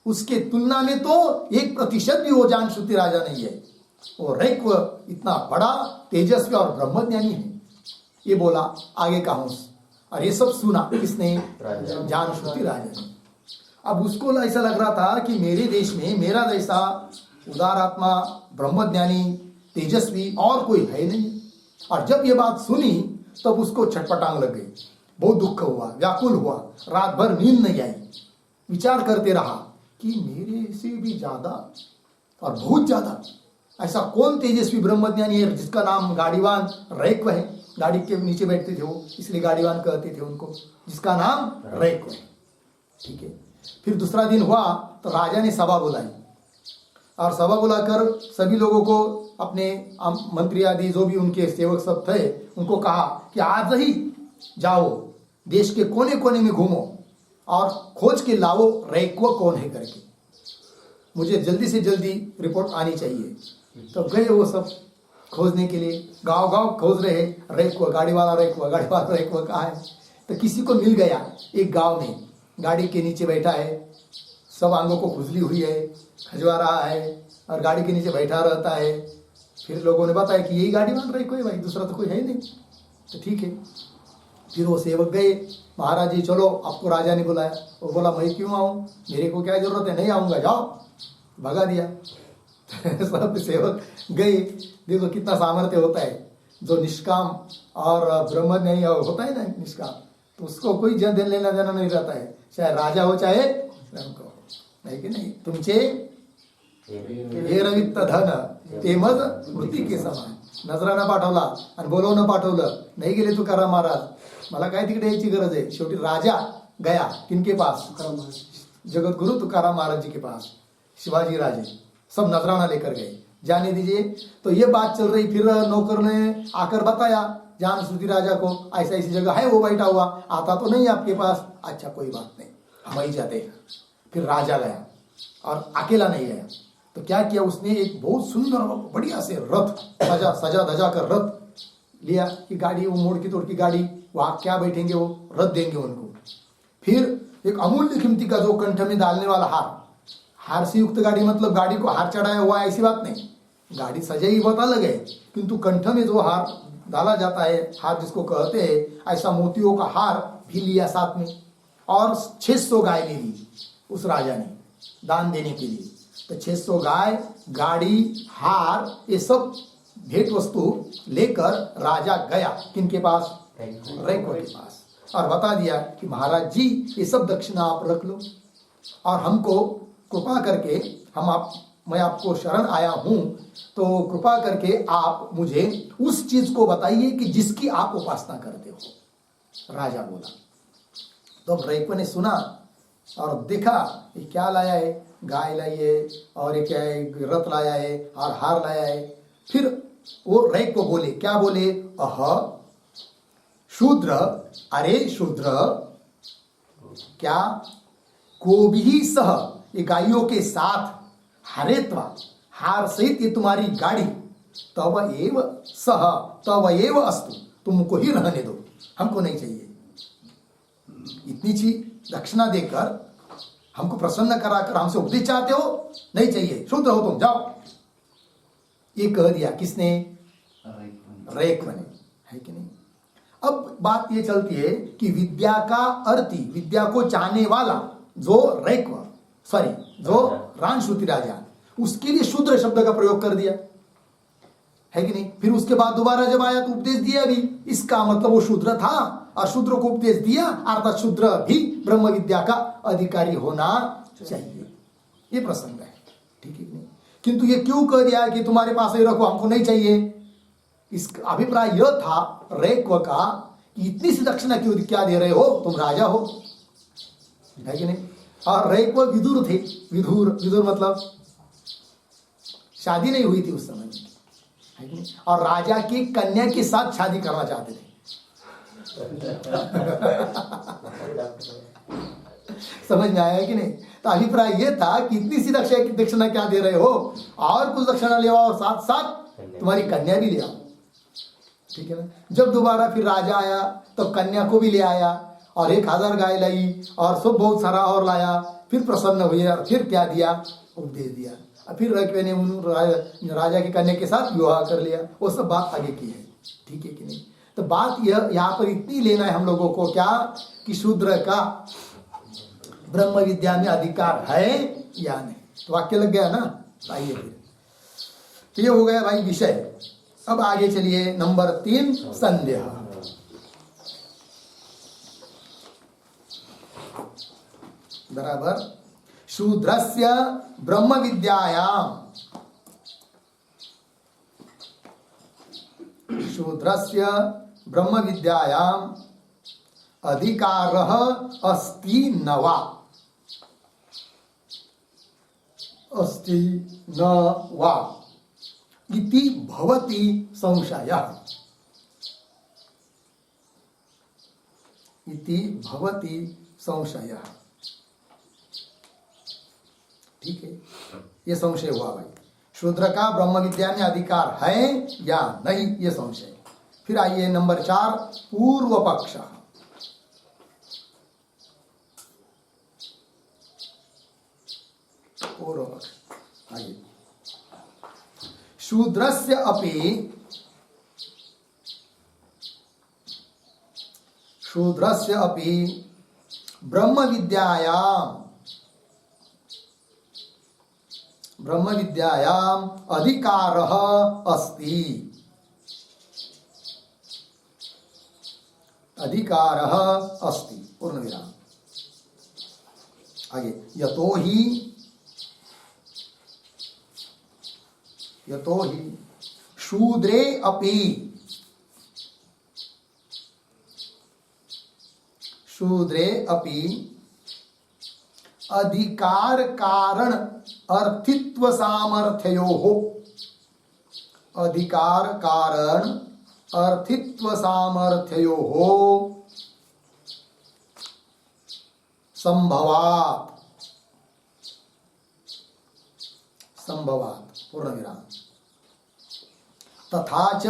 उसके तुलना में तो 1% भी वो जानश्रुति राजा नहीं है। वो रैक इतना बड़ा तेजस्वी और ब्रह्मज्ञानी है, ये बोला आगे का हंस। और ये सब सुना किसने? जानश्रुति राजा ने। अब उसको ऐसा लग रहा था कि मेरे देश में मेरा जैसा उदार आत्मा, ब्रह्मज्ञानी, तेजस्वी और कोई है नहीं। और जब ये बात सुनी तब उसको छटपटांग लग गई, बहुत दुख हुआ, व्याकुल हुआ, रात भर नींद नहीं आई, विचार करते रहा कि मेरे से भी ज्यादा और बहुत ज्यादा ऐसा कौन तेजस्वी ब्रह्मज्ञानी है जिसका नाम गाड़ीवान रैक्व है, गाड़ी के नीचे बैठते थे वो, इसलिए गाड़ीवान कहते थे उनको, जिसका नाम रैक्व है, ठीक है। फिर दूसरा दिन हुआ तो राजा ने सभा बुलाई और सभा बुलाकर सभी लोगों को, अपने मंत्री आदि जो भी उनके सेवक सब थे, उनको कहा कि आज ही जाओ, देश के कोने कोने में घूमो और खोज के लाओ रैक्व कौन है करके, मुझे जल्दी से जल्दी रिपोर्ट आनी चाहिए। तो गए वो सब खोजने के लिए, गांव गांव खोज रहे, रैक्व, गाड़ी वाला रैक्व कहाँ है? तो किसी को मिल गया, एक गांव में गाड़ी के नीचे बैठा है, सब आंगों को खुजली हुई है, खजवा रहा है और गाड़ी के नीचे बैठा रहता है। फिर लोगों ने बताया कि यही गाड़ीवान रैक्व है भाई, दूसरा तो कोई है ही नहीं। तो ठीक है, फिर वो सेवक गए, महाराज जी चलो, आपको राजा ने बुलाया। वो बोला मैं क्यों आऊँ, मेरे को क्या जरूरत है, नहीं आऊँगा, जाओ, भगा दिया। सब सेवक गए। देखो कितना सामर्थ्य होता है, जो निष्काम और ब्रह्मज्ञानी होता है ना निष्काम, तो उसको कोई जन लेना देना नहीं रहता है, चाहे राजा हो चाहे स्वयं को, नहीं कि नहीं। तुमचे हे रवित्त धन ते मज मृत्यूके समान, नजरानं पाठवला आणि बोलवणं पाठवलं, नाही गेले तुकाराम महाराज, मला काय तिकडे यायची गरज आहे। शेवटी राजा गया किनके पास? जगत गुरु तुकाराम महाराज जी के पास, शिवाजी राजे सब नजराना लेकर गए, जाने दीजिए। तो ये बात चल रही, फिर नौकर ने आकर बताया जानश्रुति राजा को, ऐसा ऐसी जगह है, वो बैठा हुआ, आता तो नहीं आपके पास, अच्छा कोई बात नहीं, हम ही जाते हैं। फिर राजा गया और अकेला नहीं गया, तो क्या किया उसने, एक बहुत सुंदर बढ़िया से रथ सजा धजा कर रथ लिया कि गाड़ी, वो मोड़ की तोड़ की गाड़ी, वहां क्या बैठेंगे, वो रख देंगे उनको। फिर एक अमूल्य कीमती का जो कंठ में डालने वाला हार, हार से युक्त गाड़ी मतलब गाड़ी को हार चढ़ाया हुआ है ऐसी बात नहीं, गाड़ी सजाई बहुत अलग है, किंतु कंठ में जो हार डाला जाता है, हार जिसको कहते हैं, ऐसा मोतियों का हार भी लिया साथ में। और 600 गाय ले ली उस राजा ने दान देने के लिए। तो 600 गाय, गाड़ी, हार, ये सब भेंट वस्तु लेकर राजा गया किनके पास, रैक्व के पास, और बता दिया कि महाराज जी ये सब दक्षिणा आप रख लो, और हमको कृपा करके, मैं आपको शरण आया हूं, तो कृपा करके आप मुझे उस चीज को बताइए कि जिसकी आप उपासना करते हो। राजा बोला। तो रैक्व ने सुना और देखा ये क्या लाया है, गाय लाई है, और ये क्या है, रथ लाया है और हार लाया है। फिर वो रैक्व बोले, क्या बोले, अह शूद्र, अरे शूद्र, क्या को भी सह, ये गायों के साथ हरेत्वा, हार सहित ये तुम्हारी गाड़ी, तब एव सह, तब एव अस्तु, तुमको ही रहने दो, हमको नहीं चाहिए। इतनी चीज दक्षिणा देकर हमको प्रसन्न कराकर हमसे उपदेश चाहते हो, नहीं चाहिए, शूद्र हो तुम, जाओ। ये कह दिया किसने, रैक्व ने, है कि नहीं। अब बात ये चलती है कि विद्या का अर्थी, विद्या को चाहने वाला जो रैक्व, जो रानश्रुति राजा, उसके लिए शूद्र शब्द का प्रयोग कर दिया, है कि नहीं। फिर उसके बाद दोबारा जब आया तो उपदेश दिया भी, इसका मतलब वो शूद्र था और शूद्र को उपदेश दिया, अर्थात शूद्र भी ब्रह्म विद्या का अधिकारी होना चाहिए। ये प्रसंग है, ठीक है कि नहीं। किंतु ये क्यों कह दिया कि तुम्हारे पास ही रखो, हमको नहीं चाहिए। इसका अभिप्राय यह था रैक्व का कि इतनी सी दक्षिणा क्यों, क्या दे रहे हो, तुम राजा हो, है कि नहीं। और रैक्व विदुर थे, विदुर मतलब शादी नहीं हुई थी उस समय में, है कि नहीं। और राजा की कन्या के साथ शादी करना चाहते थे। समझ में आया कि नहीं। तो अभिप्राय यह था कि इतनी सी दक्षिणा क्या दे रहे हो, और कुछ दक्षिणा ले आओ, साथ साथ तुम्हारी कन्या भी ले आओ, ठीक है ना। जब दोबारा फिर राजा आया तो कन्या को भी ले आया, और 1000 गाय लाई, और सब बहुत सारा और लाया। फिर प्रसन्न हुए और फिर क्या दिया, उपदेश दिया। फिर रैक्व ने राजा की कन्या के साथ विवाह कर लिया। वो सब बात आगे की है, ठीक है कि नहीं। तो बात यह यहाँ पर इतनी लेना है हम लोगों को, क्या कि शूद्र का ब्रह्म विद्या में अधिकार है या नहीं। तो वाक्य लग गया ना। आइए फिर, तो ये हो गया भाई विषय। अब आगे चलिए, नंबर 3, संदेह। बराबर। शूद्रस्य ब्रह्म विद्यायाम, शूद्रस्य ब्रह्म विद्यायाम अधिकारः अस्ति न वा, अस्ति न वा इति भवति संशयः, इति भवति संशयः। ठीक है, ये संशय हुआ भाई, शूद्र का ब्रह्म विद्या में अधिकार है या नहीं, ये संशय। फिर आइए नंबर 4, पूर्व पक्ष। पूर्व पक्ष आइए। शूद्रस्य अपि, शूद्रस्य अपि ब्रह्म विद्यायाम, ब्रह्म विद्यायाम अधिकारः अस्ति, अधिकारः अस्ति, पूर्ण विराम। आगे, यतो ही शूद्रे अपि, शूद्रे अपि अधिकार कारण अर्थित्व सामर्थ्योः, अधिकार कारण अर्थित्व सामर्थ्योः संभवात्, संभवात्, पूर्ण विराम। तथा च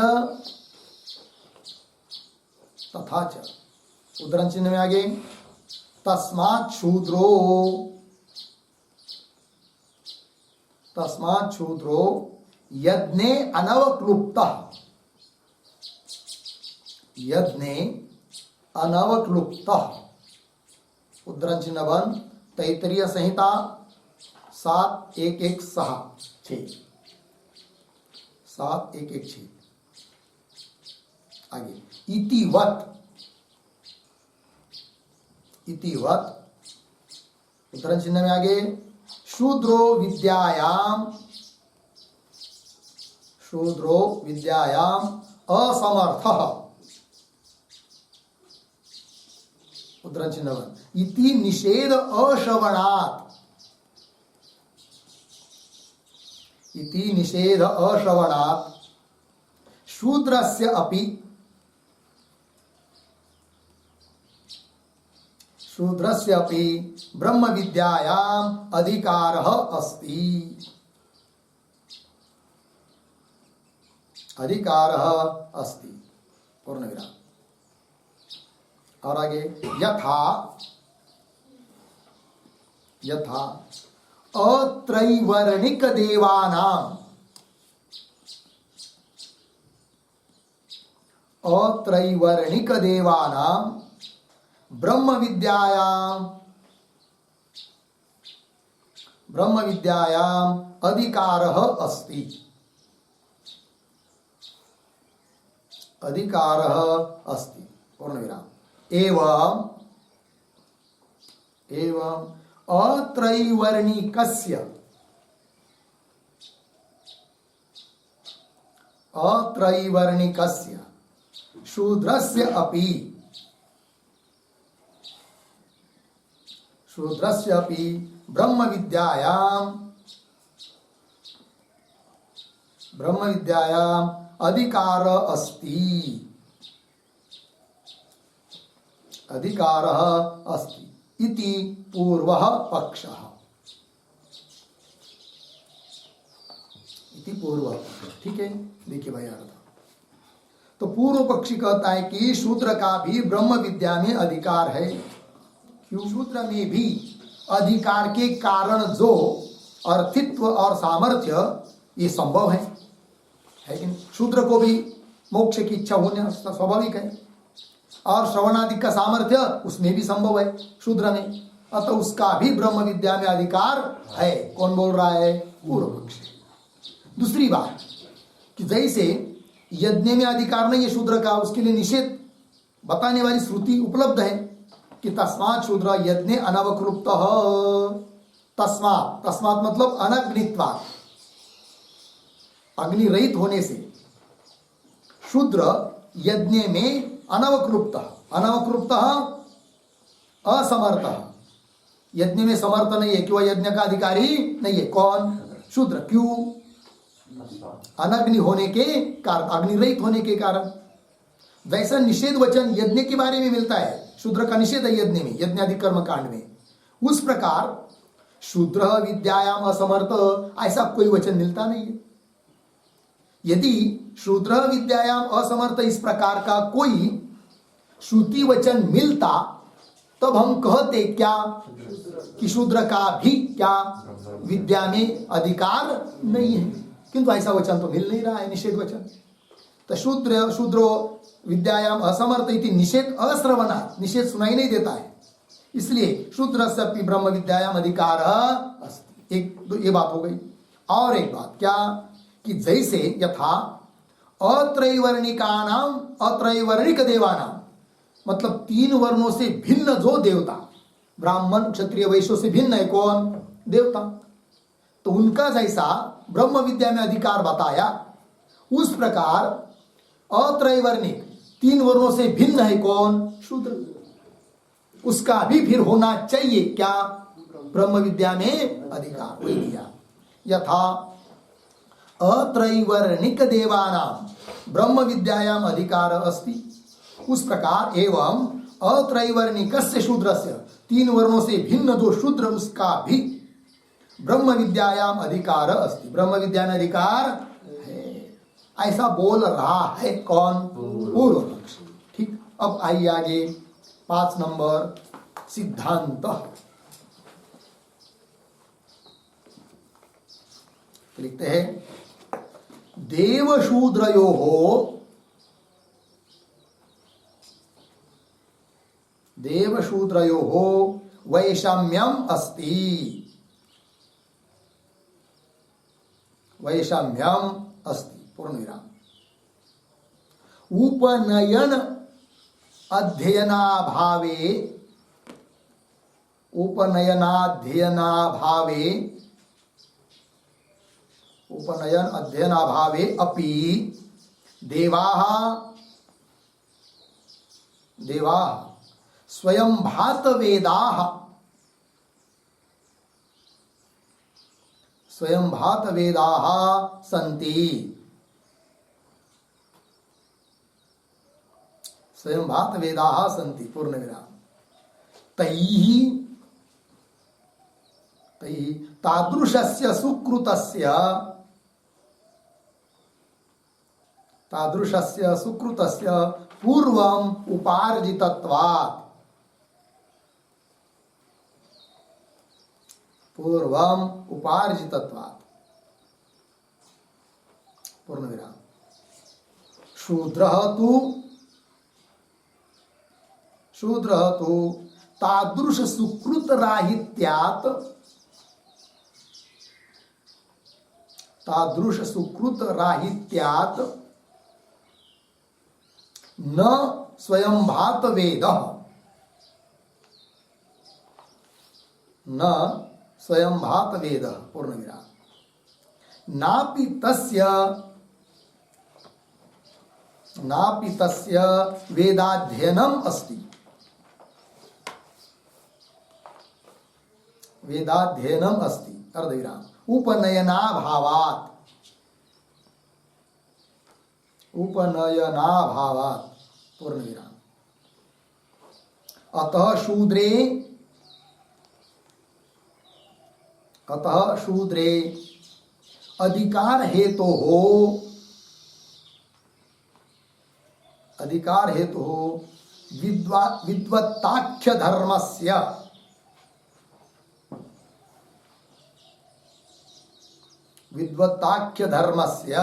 तथा च उद्धरण चिन्ह में आगे तस्मात् शूद्रो यज्ञे अनवक्लुप्तः उद्धरण चिन्ह 1 तैत्तरीय संहिता 7.1.1.6 आगे इतिवत उद्धरण चिन्ह में आगे शूद्रो विद्यायाम असमर्थः उद्धरण चिन्ह 1 इति निषेध अश्रवणात् शूद्रस्य अपि ब्रह्म विद्यायाम अधिकारः अस्ति पूर्ण विराम। और आगे यथा अत्रैवर्णिक देवानां ब्रह्म विद्यायाम अधिकारः अस्ति पूर्ण विराम। एवं अत्रैवर्णिकस्य शूद्रस्य अपि ब्रह्म विद्यायाम अधिकार अस्ति इति पूर्वः पक्षः। ठीक है, देखिए भाई अर्थ। तो पूर्व पक्षी कहता है कि शूद्र का भी ब्रह्म विद्या में अधिकार है। क्यों? शूद्र में भी अधिकार के कारण जो अर्थित्व और सामर्थ्य ये संभव है कि नहीं? शूद्र को भी मोक्ष की इच्छा होना स्वाभाविक है और श्रवणादि का सामर्थ्य उसमें भी संभव है शूद्र में, अतः उसका भी ब्रह्म विद्या में अधिकार है। कौन बोल रहा है? पूर्व पक्षी। दूसरी बात कि जैसे यज्ञ में अधिकार नहीं है शूद्र का, उसके लिए निषेध बताने वाली श्रुति उपलब्ध है कि तस्मात् शूद्र यज्ञ अनवक्लुप्तः। तस्मात् मतलब अनग्नित्वात्, अग्नि रहित होने से शूद्र यज्ञ में अनवक्लुप्त असमर्थ, यज्ञ में समर्थ नहीं है कि वह यज्ञ का अधिकारी नहीं है। कौन? शूद्र। क्यों? अनग्नि होने के कारण, अग्नि रहित होने के कारण। जैसा निषेध वचन यज्ञ के बारे में मिलता है, शूद्र का निषेध है यज्ञ में, यज्ञादि कर्म कांड में, उस प्रकार शूद्र विद्यायाम असमर्थ ऐसा कोई वचन मिलता नहीं है। यदि शूद्र विद्यायाम असमर्थ इस प्रकार का कोई श्रुति वचन मिलता तब हम कहते क्या कि शूद्र का भी क्या विद्या में अधिकार नहीं है, किंतु ऐसा वचन तो मिल नहीं रहा है, निषेध वचन। तो शूद्रो विद्यायाम असमर्थ इति निषेध अश्रवणा, निषेध सुनाई नहीं देता है, इसलिए शूद्रस्य अपि ब्रह्म विद्यायाम अधिकार अस्ति। एक तो ये बात हो गई। और एक बात क्या कि जैसे यथा अत्रैवर्णिक देवानाम, मतलब 3 वर्णों से भिन्न जो देवता, ब्राह्मण क्षत्रिय वैश्य से भिन्न है कौन? देवता। तो उनका जैसा ब्रह्म विद्या में अधिकार बताया, उस प्रकार अत्रैवर्णिक 3 वर्णों से भिन्न है कौन? शूद्र। उसका भी फिर होना चाहिए क्या? ब्रह्म विद्या में अधिकार। वही दिया यथा अत्रैवर्णिक देवानाम ब्रह्म विद्यायाम अधिकार अस्ति, उस प्रकार एवं अत्रैवर्णिकस्य शूद्रस्य 3 वर्णों से भिन्न जो शूद्र उसका भी ब्रह्म विद्यायाम अधिकार अस्ति, ब्रह्म विद्या में अधिकार है, ऐसा बोल रहा है कौन? पूर्व पक्ष। ठीक। अब आइए आगे 5 नंबर सिद्धांत। लिखते हैं देवशूद्रयोः वैषम्यम् अस्ति। पूर्णविराम। उपनयन अध्ययनाभावे अपि देवाः स्वयं भातवेदाः सन्ति। पूर्णविराम। तैः तादृशस्य सुकृतस्य पूर्वम् उपार्जितत्वात् पूर्णविराम। शूद्रः तु तादृश सुकृत राहित्यात् न स्वयं भातवेदः। पूर्णविराम। नापि तस्य वेदाध्ययनम् अस्ति। अर्धविराम। उपनयनाभावात्। पूर्णविराम। अतः शूद्रे अधिकार हेतुः विद्वत्ताख्य धर्मस्य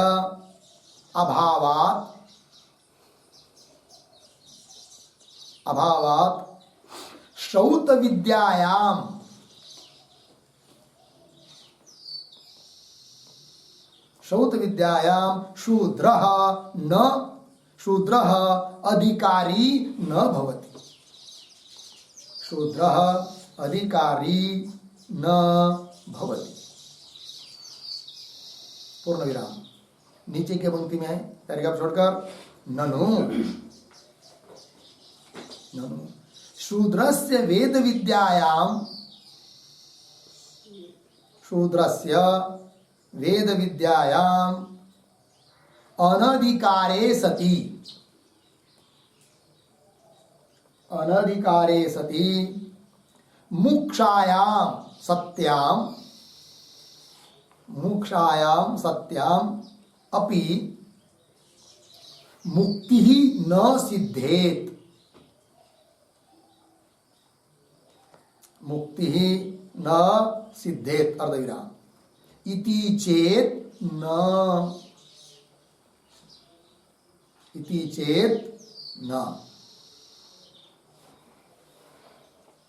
अभावात् श्रौत विद्यायां शूद्रः अधिकारी न भवति। पूर्णविराम। नीचे के पंक्ति में है, पैराग्राफ छोड़कर। ननु शूद्रस्य वेद विद्यायां अनधिकारे सति मुक्षायां सत्यां अपि मुक्तिः न सिद्धेत। अर्धविराम। इति चेत न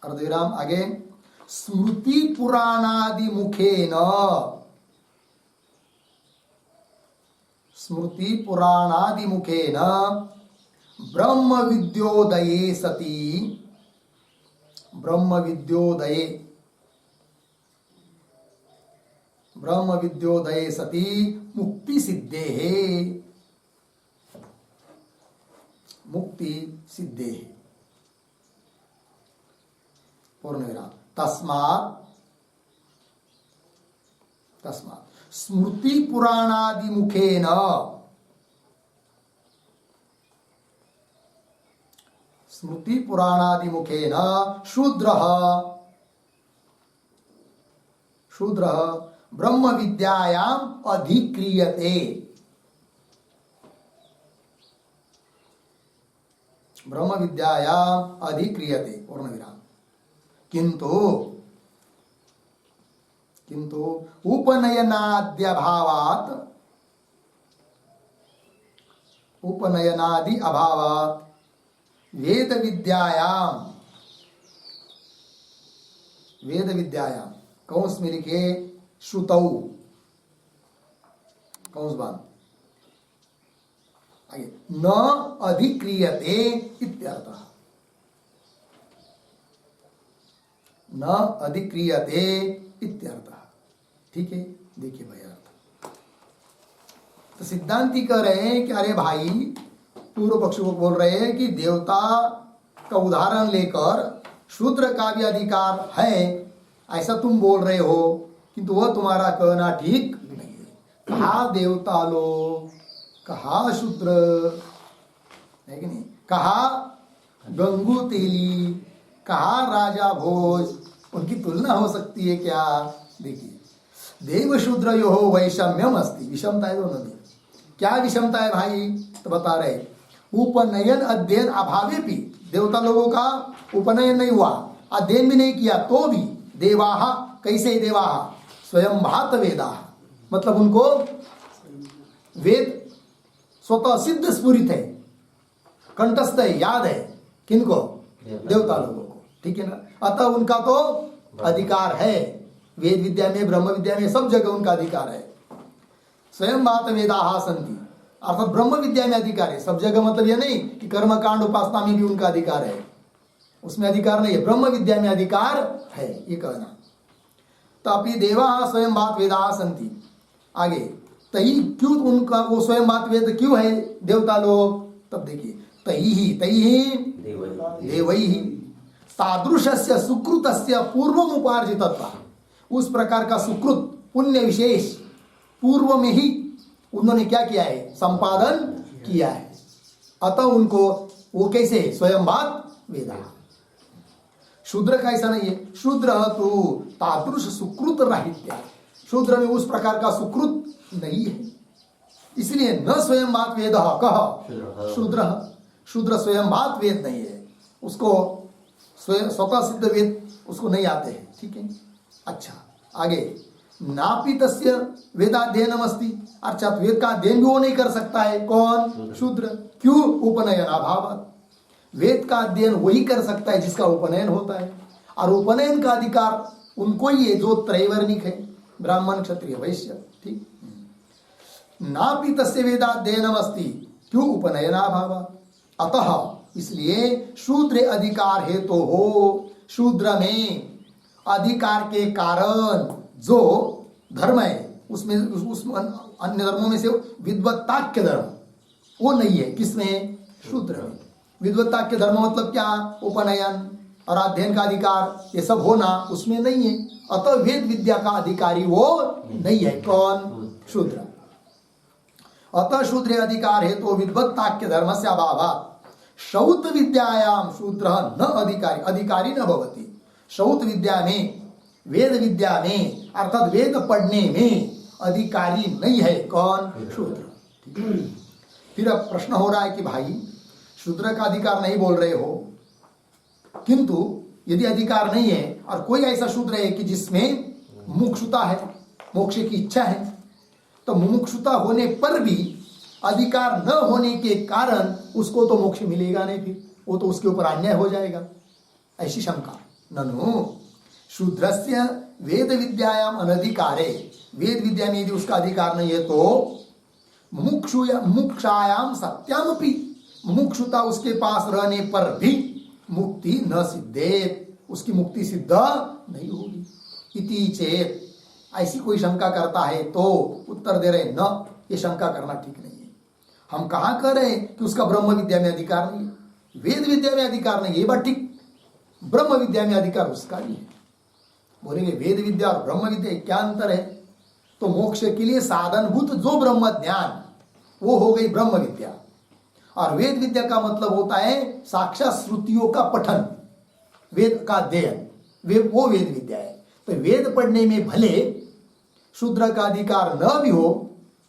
अर्धविराम। आगे स्मृति पुराणादि मुखेन ब्रह्म विद्योदये सति मुक्ति सिद्धेः। पूर्णविराम। तस्मात् स्मृति पुराणादि मुखेन शूद्रः ब्रह्म विद्यायाम् अधिक्रियते। ब्रह्म विद्यायाम अधिक्रियते पूर्ण विराम। किंतु उपनयनादि अभावात वेद विद्यायाम कौंस में लिखे श्रुतौ, कौंस बांध आगे, न अधिक्रियते इत्यर्थः, न अधिक्रियते इत्यर्थः। ठीक है, देखिए भाई अर्थ। तो सिद्धांती कह रहे हैं कि अरे भाई, पूर्व पक्ष को बोल रहे हैं कि देवता का उदाहरण लेकर शूद्र का भी अधिकार है, ऐसा तुम बोल रहे हो, किंतु वह तुम्हारा कहना ठीक नहीं है। कहा देवता लोग, कहा शूद्र, है कि नहीं, कहा गंगू तेली, कहा राजा भोज, उनकी तुलना हो सकती है क्या? देखिए, देव शूद्र यो हो वैषम्यम अस्ति, विषमता है दोनों में। क्या विषमता है भाई? तो बता रहे, उपनयन अध्ययन अभावे भी, देवता लोगों का उपनयन नहीं हुआ, अध्ययन भी नहीं किया, तो भी देवाः, कैसे देवाः? स्वयं भात वेदाः, मतलब उनको वेद स्वतः सिद्ध स्फुरित है, कंठस्थ है, याद है। किनको? देवता लोगों को। ठीक है ना? अतः उनका तो अधिकार है, वेद विद्या में, ब्रह्म विद्या में, सब जगह उनका अधिकार है। स्वयं भात वेदाः सन्ति, अर्थात ब्रह्म विद्या में अधिकार है, सब जगह मतलब यह नहीं कि कर्म कांड उपासना में भी उनका अधिकार है, उसमें अधिकार नहीं है, ब्रह्म विद्या में अधिकार है, ये कहना। तापि देवाः स्वयं भात वेदाः सन्ति, आगे तई, क्यों उनका वो स्वयं भात वेद क्यों है देवता लोग? तब देखिए, तई देवैः तादृशस्य सुकृतस्य पूर्वम उपार्जितत्वा, उस प्रकार का सुकृत पुण्य विशेष पूर्व में ही उन्होंने क्या किया है? संपादन किया है। अतः उनको वो कैसे? स्वयं भात वेदा। शूद्र का ऐसा नहीं है, शूद्र तो तादृश सुकृत राहित्य, शूद्र में उस प्रकार का सुकृत नहीं है, इसलिए न स्वयं भात वेद कह शूद्र, शूद्र स्वयं भात वेद नहीं है, उसको स्वतः सिद्ध वेद उसको नहीं आते हैं। ठीक है, अच्छा आगे, नापि तस्य वेदाध्ययनम अस्ति, अर्थात वेद का अध्ययन भी वो नहीं कर सकता है, कौन? शूद्र। क्यों? उपनयन अभाव, वेद का अध्ययन वही कर सकता है जिसका उपनयन होता है, और उपनयन का अधिकार उनको ही है जो त्रैवर्णिक है, ब्राह्मण क्षत्रिय वैश्य। ठीक, नापि तस्य वेदाध्ययनम अस्ति, क्यों? उपनयनाभाव, अतः इसलिए शूद्र अधिकार हेतु तो हो, शूद्र में अधिकार के कारण जो धर्म है उसमें अन्य धर्मों में से विद्वत्ताक्य धर्म वो नहीं है, किसमें? शूद्र में। विद्वत्ताक्य धर्म मतलब क्या? उपनयन और अध्ययन का अधिकार, ये सब होना उसमें नहीं है, अतः वेद विद्या का अधिकारी वो नहीं है, कौन? शूद्र। अतः शूद्र अधिकार है तो विद्वत्ताक्य धर्म से अभाव, शौत विद्यायाम शूद्र न अधिकारी, अधिकारी न भवति। शौत विद्या में, वेद विद्या में, अर्थात वेद पढ़ने में अधिकारी नहीं है, कौन? शूद्र। फिर अब प्रश्न हो रहा है कि भाई शूद्र का अधिकार नहीं बोल रहे हो, किंतु यदि अधिकार नहीं है और कोई ऐसा शूद्र है कि जिसमें मुमुक्षुता है, मोक्ष की इच्छा है, तो मुमुक्षुता होने पर भी अधिकार न होने के कारण उसको तो मोक्ष मिलेगा नहीं, फिर वो तो उसके ऊपर अन्याय हो जाएगा, ऐसी शंका। ननु शूद्रस्य वेद विद्यायाम अनधिकारे, वेद विद्या में यदि उसका अधिकार नहीं है तो मुमुक्षायाम सत्यामपि, मुमुक्षुता उसके पास रहने पर भी मुक्ति न सिद्धेत, उसकी मुक्ति सिद्ध नहीं होगी। इति चेत, ऐसी कोई शंका करता है तो उत्तर दे रहे न, ये शंका करना ठीक नहीं है। हम कहाँ कह रहे हैं कि उसका ब्रह्म विद्या में अधिकार नहीं है, वेद विद्या में अधिकार नहीं है, ये बात ठीक, ब्रह्म विद्या में अधिकार उसका ही है। बोलेंगे वेद विद्या और ब्रह्म विद्या क्या अंतर है? तो मोक्ष के लिए साधनभूत जो ब्रह्म ज्ञान वो हो गई ब्रह्म विद्या, और वेद विद्या का मतलब होता है साक्षात श्रुतियों का पठन, वेद का अध्ययन, वो वेद विद्या है। तो वेद पढ़ने में भले शूद्र का अधिकार न भी हो,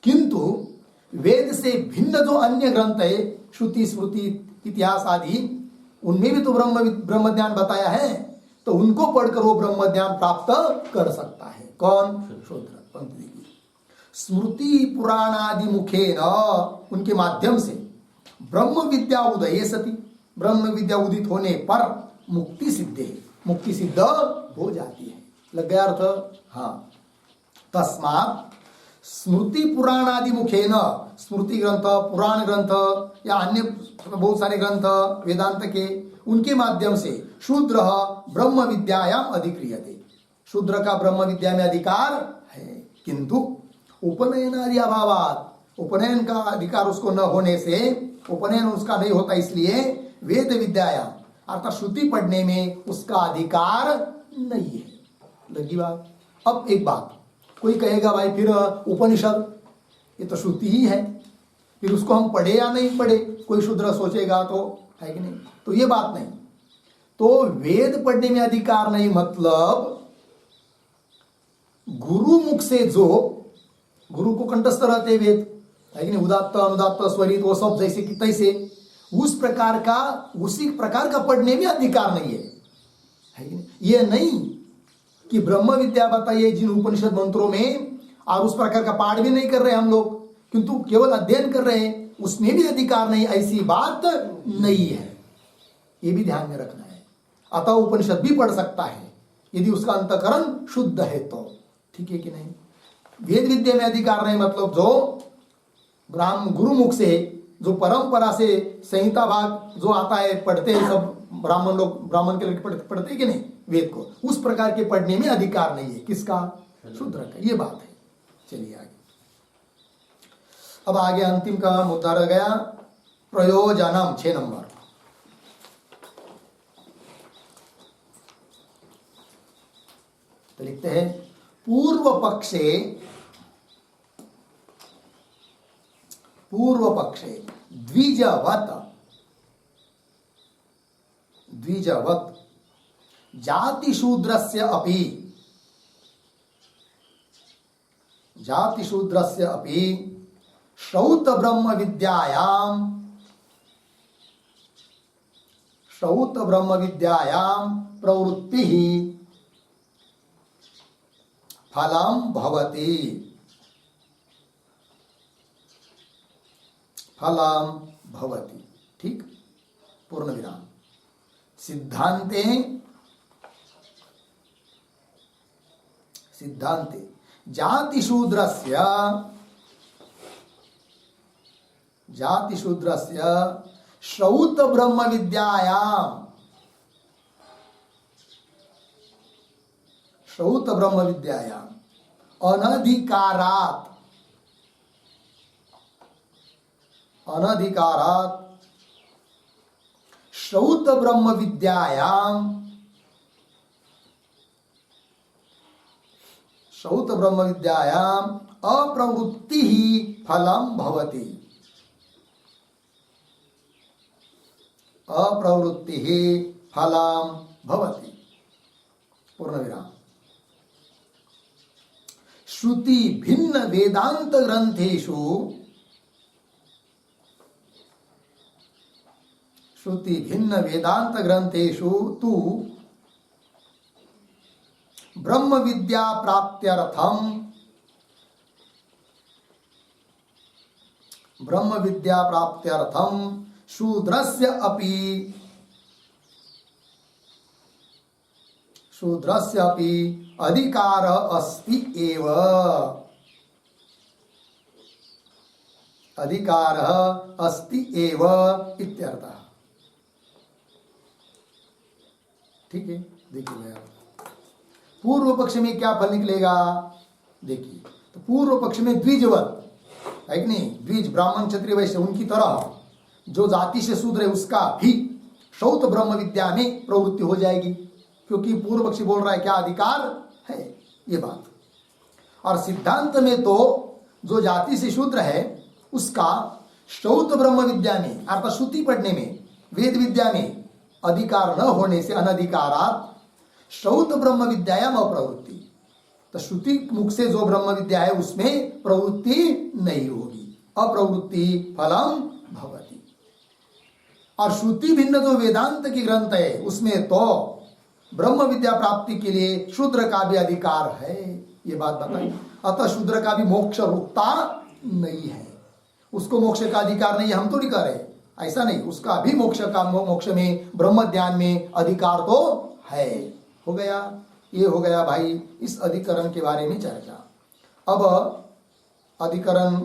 किंतु वेद से भिन्न जो अन्य ग्रंथ है, श्रुति स्मृति इतिहास आदि, उनमें भी तो ब्रह्म ज्ञान बताया है, तो उनको पढ़कर वो ब्रह्म ज्ञान प्राप्त कर सकता है। कौन? शूद्र। पंक्ति देखिए, स्मृति पुराणादि मुखे न, उनके माध्यम से ब्रह्म विद्या उदय सती, ब्रह्म विद्या उदित होने पर मुक्ति सिद्धे, मुक्ति सिद्ध हो जाती है। लग गया अर्थ? हाँ। तस्मात् स्मृति पुराण आदि मुखे न, स्मृति ग्रंथ, पुराण ग्रंथ या अन्य बहुत सारे ग्रंथ वेदांत के, उनके माध्यम से शूद्र ब्रह्म विद्यायाम अधिक्रियते, शूद्र का ब्रह्म विद्या में अधिकार है। किंतु उपनयन आदि अभावात, उपनयन का अधिकार उसको न होने से, उपनयन उसका नहीं होता इसलिए वेद विद्यायाम अर्थात श्रुति पढ़ने में उसका अधिकार नहीं है। लगी बात? अब एक बात, कोई कहेगा भाई फिर उपनिषद ये तो श्रुति ही है, फिर उसको हम पढ़े या नहीं पढ़े, कोई शूद्र सोचेगा तो, है कि नहीं? तो ये बात नहीं। तो वेद पढ़ने में अधिकार नहीं मतलब गुरु मुख से, जो गुरु को कंठस्थ रहते वेद, है कि नहीं, उदात्त अनुदात्त स्वरित वो सब जैसे कि तैसे, उस प्रकार का, उसी प्रकार का पढ़ने में अधिकार नहीं है कि नहीं? ये नहीं कि ब्रह्म विद्या बताइए जिन उपनिषद मंत्रों में, और उस प्रकार का पाठ भी नहीं कर रहे हम लोग, किंतु केवल अध्ययन कर रहे हैं, उसमें भी अधिकार नहीं, ऐसी बात नहीं है। ये भी ध्यान में रखना है। अतः उपनिषद भी पढ़ सकता है यदि उसका अंतःकरण शुद्ध है तो, ठीक है कि नहीं? वेद विद्या में अधिकार नहीं मतलब जो ब्राह्मण गुरु मुख से, जो परंपरा से संहिता भाग जो आता है, पढ़ते हैं सब ब्राह्मण लोग, ब्राह्मण के लोग पढ़ते कि नहीं वेद को, उस प्रकार के पढ़ने में अधिकार नहीं है। किसका? शूद्र का। ये बात है। चलिए आगे। अब आगे अंतिम का मुद्दा रह गया प्रयोजनम, 6 नंबर। तो लिखते हैं पूर्व पक्षे द्विजवत जाति शूद्रस्य अपि श्रौत ब्रह्म विद्यायाम प्रवृत्ति फलम भवति, ठीक, पूर्ण विराम। सिद्धांते जाति शूद्रस्य श्रौत ब्रह्म विद्यायाम अनधिकारात् श्रौत ब्रह्म विद्यायाम अप्रवृत्ति फलम भवति, पूर्ण विराम। श्रुति भिन्न वेदांत ग्रंथेषु तु ब्रह्म विद्या प्राप्त्यर्थम शूद्रस्य अपि अधिकार अस्ति एव, इत्यर्थः। ठीक है, देखिए पूर्व पक्ष में क्या फल निकलेगा। देखिए, तो पूर्व पक्ष में द्विजवत है कि नहीं, द्विज ब्राह्मण क्षत्रिय वैश्य उनकी तरह जो जाति से शूद्र है उसका भी श्रौत ब्रह्म विद्या में प्रवृत्ति हो जाएगी, क्योंकि पूर्व पक्षी बोल रहा है क्या अधिकार है, ये बात। और सिद्धांत में तो जो जाति से शूद्र है उसका श्रौत ब्रह्म विद्या में अर्थात श्रुति पढ़ने में, वेद विद्या में अधिकार न होने से अनधिकारात श्रौत ब्रह्म विद्यायाम अप्रवृत्ति, तो श्रुति मुख से जो ब्रह्म विद्या है उसमें प्रवृत्ति नहीं होगी, अप्रवृत्ति फलम भवति। और श्रुति भिन्न जो वेदांत की ग्रंथ है उसमें तो ब्रह्म विद्या प्राप्ति के लिए शूद्र का भी अधिकार है, ये बात बताई। अतः शूद्र का भी मोक्ष रुकता नहीं है, उसको मोक्ष का अधिकार नहीं है, हम थोड़ी कह रहे, ऐसा नहीं, उसका भी मोक्ष में ब्रह्म ज्ञान में अधिकार तो है। हो गया, ये हो गया भाई इस अधिकरण के बारे में चर्चा। अब अधिकरण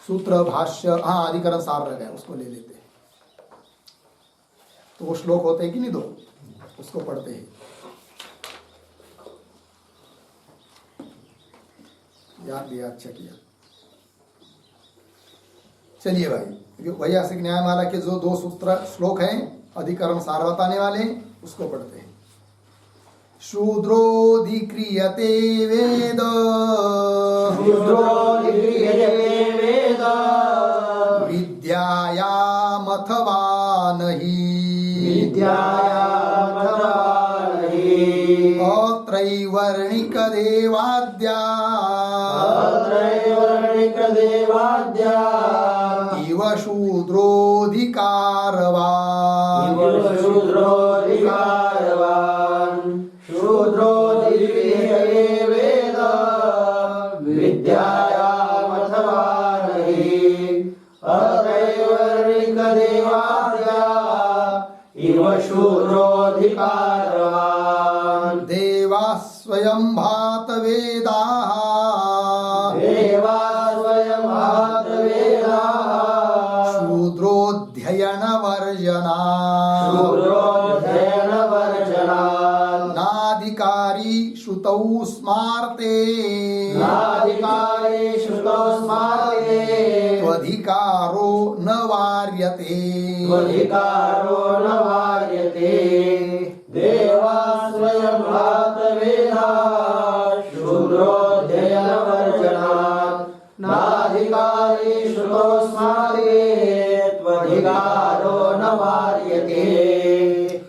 सूत्र भाष्य, हाँ अधिकरण सार रह गया, उसको ले लेते हैं। तो वो श्लोक होते हैं कि नहीं दो, उसको पढ़ते हैं। याद दिया, अच्छा किया। चलिए भाई, वैयासिक न्यायमाला के जो 2 सूत्र श्लोक हैं अधिकरण सार बताने वाले, उसको पढ़ते हैं। शूद्रोऽधिक्रियते वेद, विद्यायामथवा नहि, अत्रैवर्णिक देवाद्या इव शूद्रोऽधिकारवान्, देवाः स्वयं भात वेदाः, शूद्रोऽध्ययनवर्जना, नाधिकारी श्रुतौ स्मार्ते, त्वधिकारो न वार्यते, देवा स्वयं भातवेदा शूद्रोऽध्ययनवर्जनात् नाधिकारी श्रुतोस्मार्ते त्वधिकारो न वार्यते।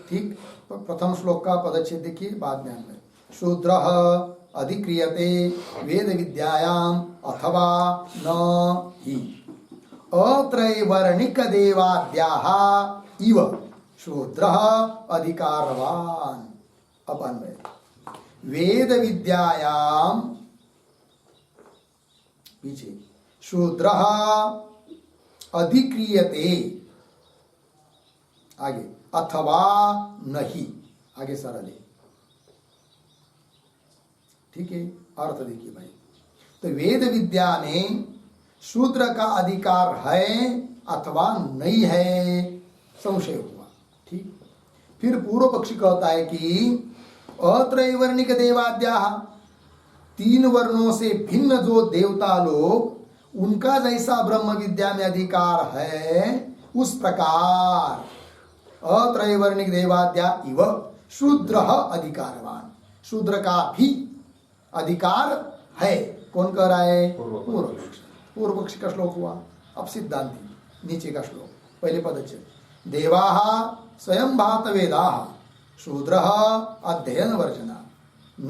ठीक, प्रथम श्लोक का पदच्छेद देखिए, बाद में आएंगे। शूद्रः अधिक्रियते वेद विद्यायाम अथवा न हि, अत्रैवर्णिक देवाद्याः इव शूद्रः अधिकारवान्। अपन में वेद विद्यायाम, पीछे शूद्रः अधिक्रियते, आगे अथवा नहीं, आगे सरल है। ठीक है, अर्थ देखिए भाई, तो वेद विद्या में शूद्र का अधिकार है अथवा नहीं है, संशय हुआ। ठीक, फिर पूर्व पक्षी कहता है कि अत्रैवर्णिक देवाद्या, 3 वर्णों से भिन्न जो देवता लोग, उनका जैसा ब्रह्म विद्या में अधिकार है, उस प्रकार अत्रैवर्णिक देवाद्या इव शूद्र अधिकारवान, शूद्र का भी अधिकार है। कौन कह रहा है? पूर्व पक्षी। पूर्व पक्षी का श्लोक हुआ। अब सिद्धांति, नीचे का श्लोक, पहले पदच्छेद। देवाः स्वयं भात वेदाः शूद्रः अध्ययन वर्जना न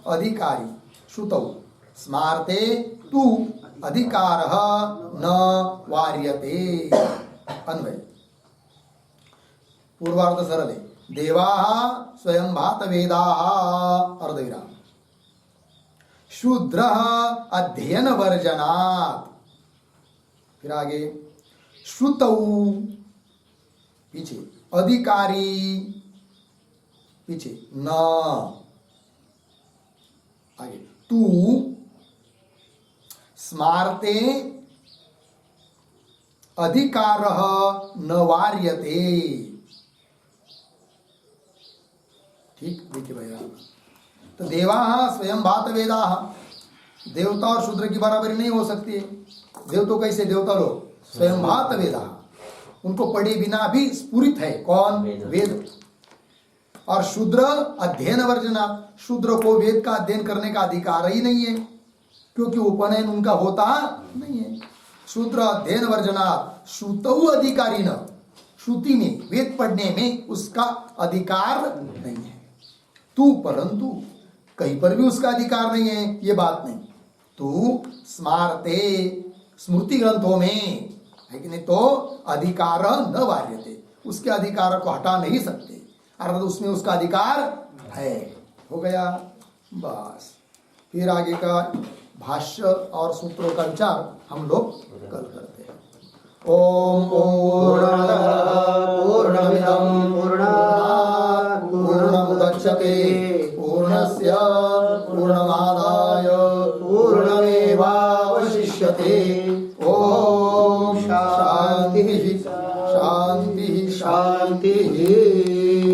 अधिकारी श्रुतौ स्मार्ते तु अधिकारः न वार्यते। अन्वय, पूर्वार्ध सरल है। देवाः स्वयं भात वेदाः अर्धविराम, शूद्रः अध्ययन वर्जनात्, फिर आगे श्रुतौ, पीछे अधिकारी, पीछे न, आगे तू स्मार्ते अधिकारः न वार्यते। ठीक, देखिए भैया, तो देवाः स्वयं भात वेदाः, देवता और शूद्र की बराबरी नहीं हो सकती है। देव तो कैसे? देवता लोग स्वयं भात वेदाः, उनको पढ़े बिना भी स्फुरित है कौन? वेद। और शूद्र अध्ययन वर्जना, शूद्र को वेद का अध्ययन करने का अधिकार ही नहीं है, क्योंकि उपनयन उनका होता नहीं है। शूद्र अध्ययन वर्जना, श्रुतौ अधिकारी न, श्रुति में वेद पढ़ने में उसका अधिकार नहीं है। तू परंतु कहीं पर भी उसका अधिकार नहीं है, ये बात नहीं। तू स्मार्ते स्मृति ग्रंथों में, है कि नहीं, तो अधिकार न वार्यते, उसके अधिकार को हटा नहीं सकते, अर्थात उसमें उसका अधिकार है। हो गया बस। फिर आगे का भाष्य और सूत्रों का विचार हम लोग कल करते हैं। ओम पूर्णमिदं पूर्णात् पूर्णमुदच्यते पूर्णस्य पूर्णमादाय पूर्णमेवावशिष्यते। ओम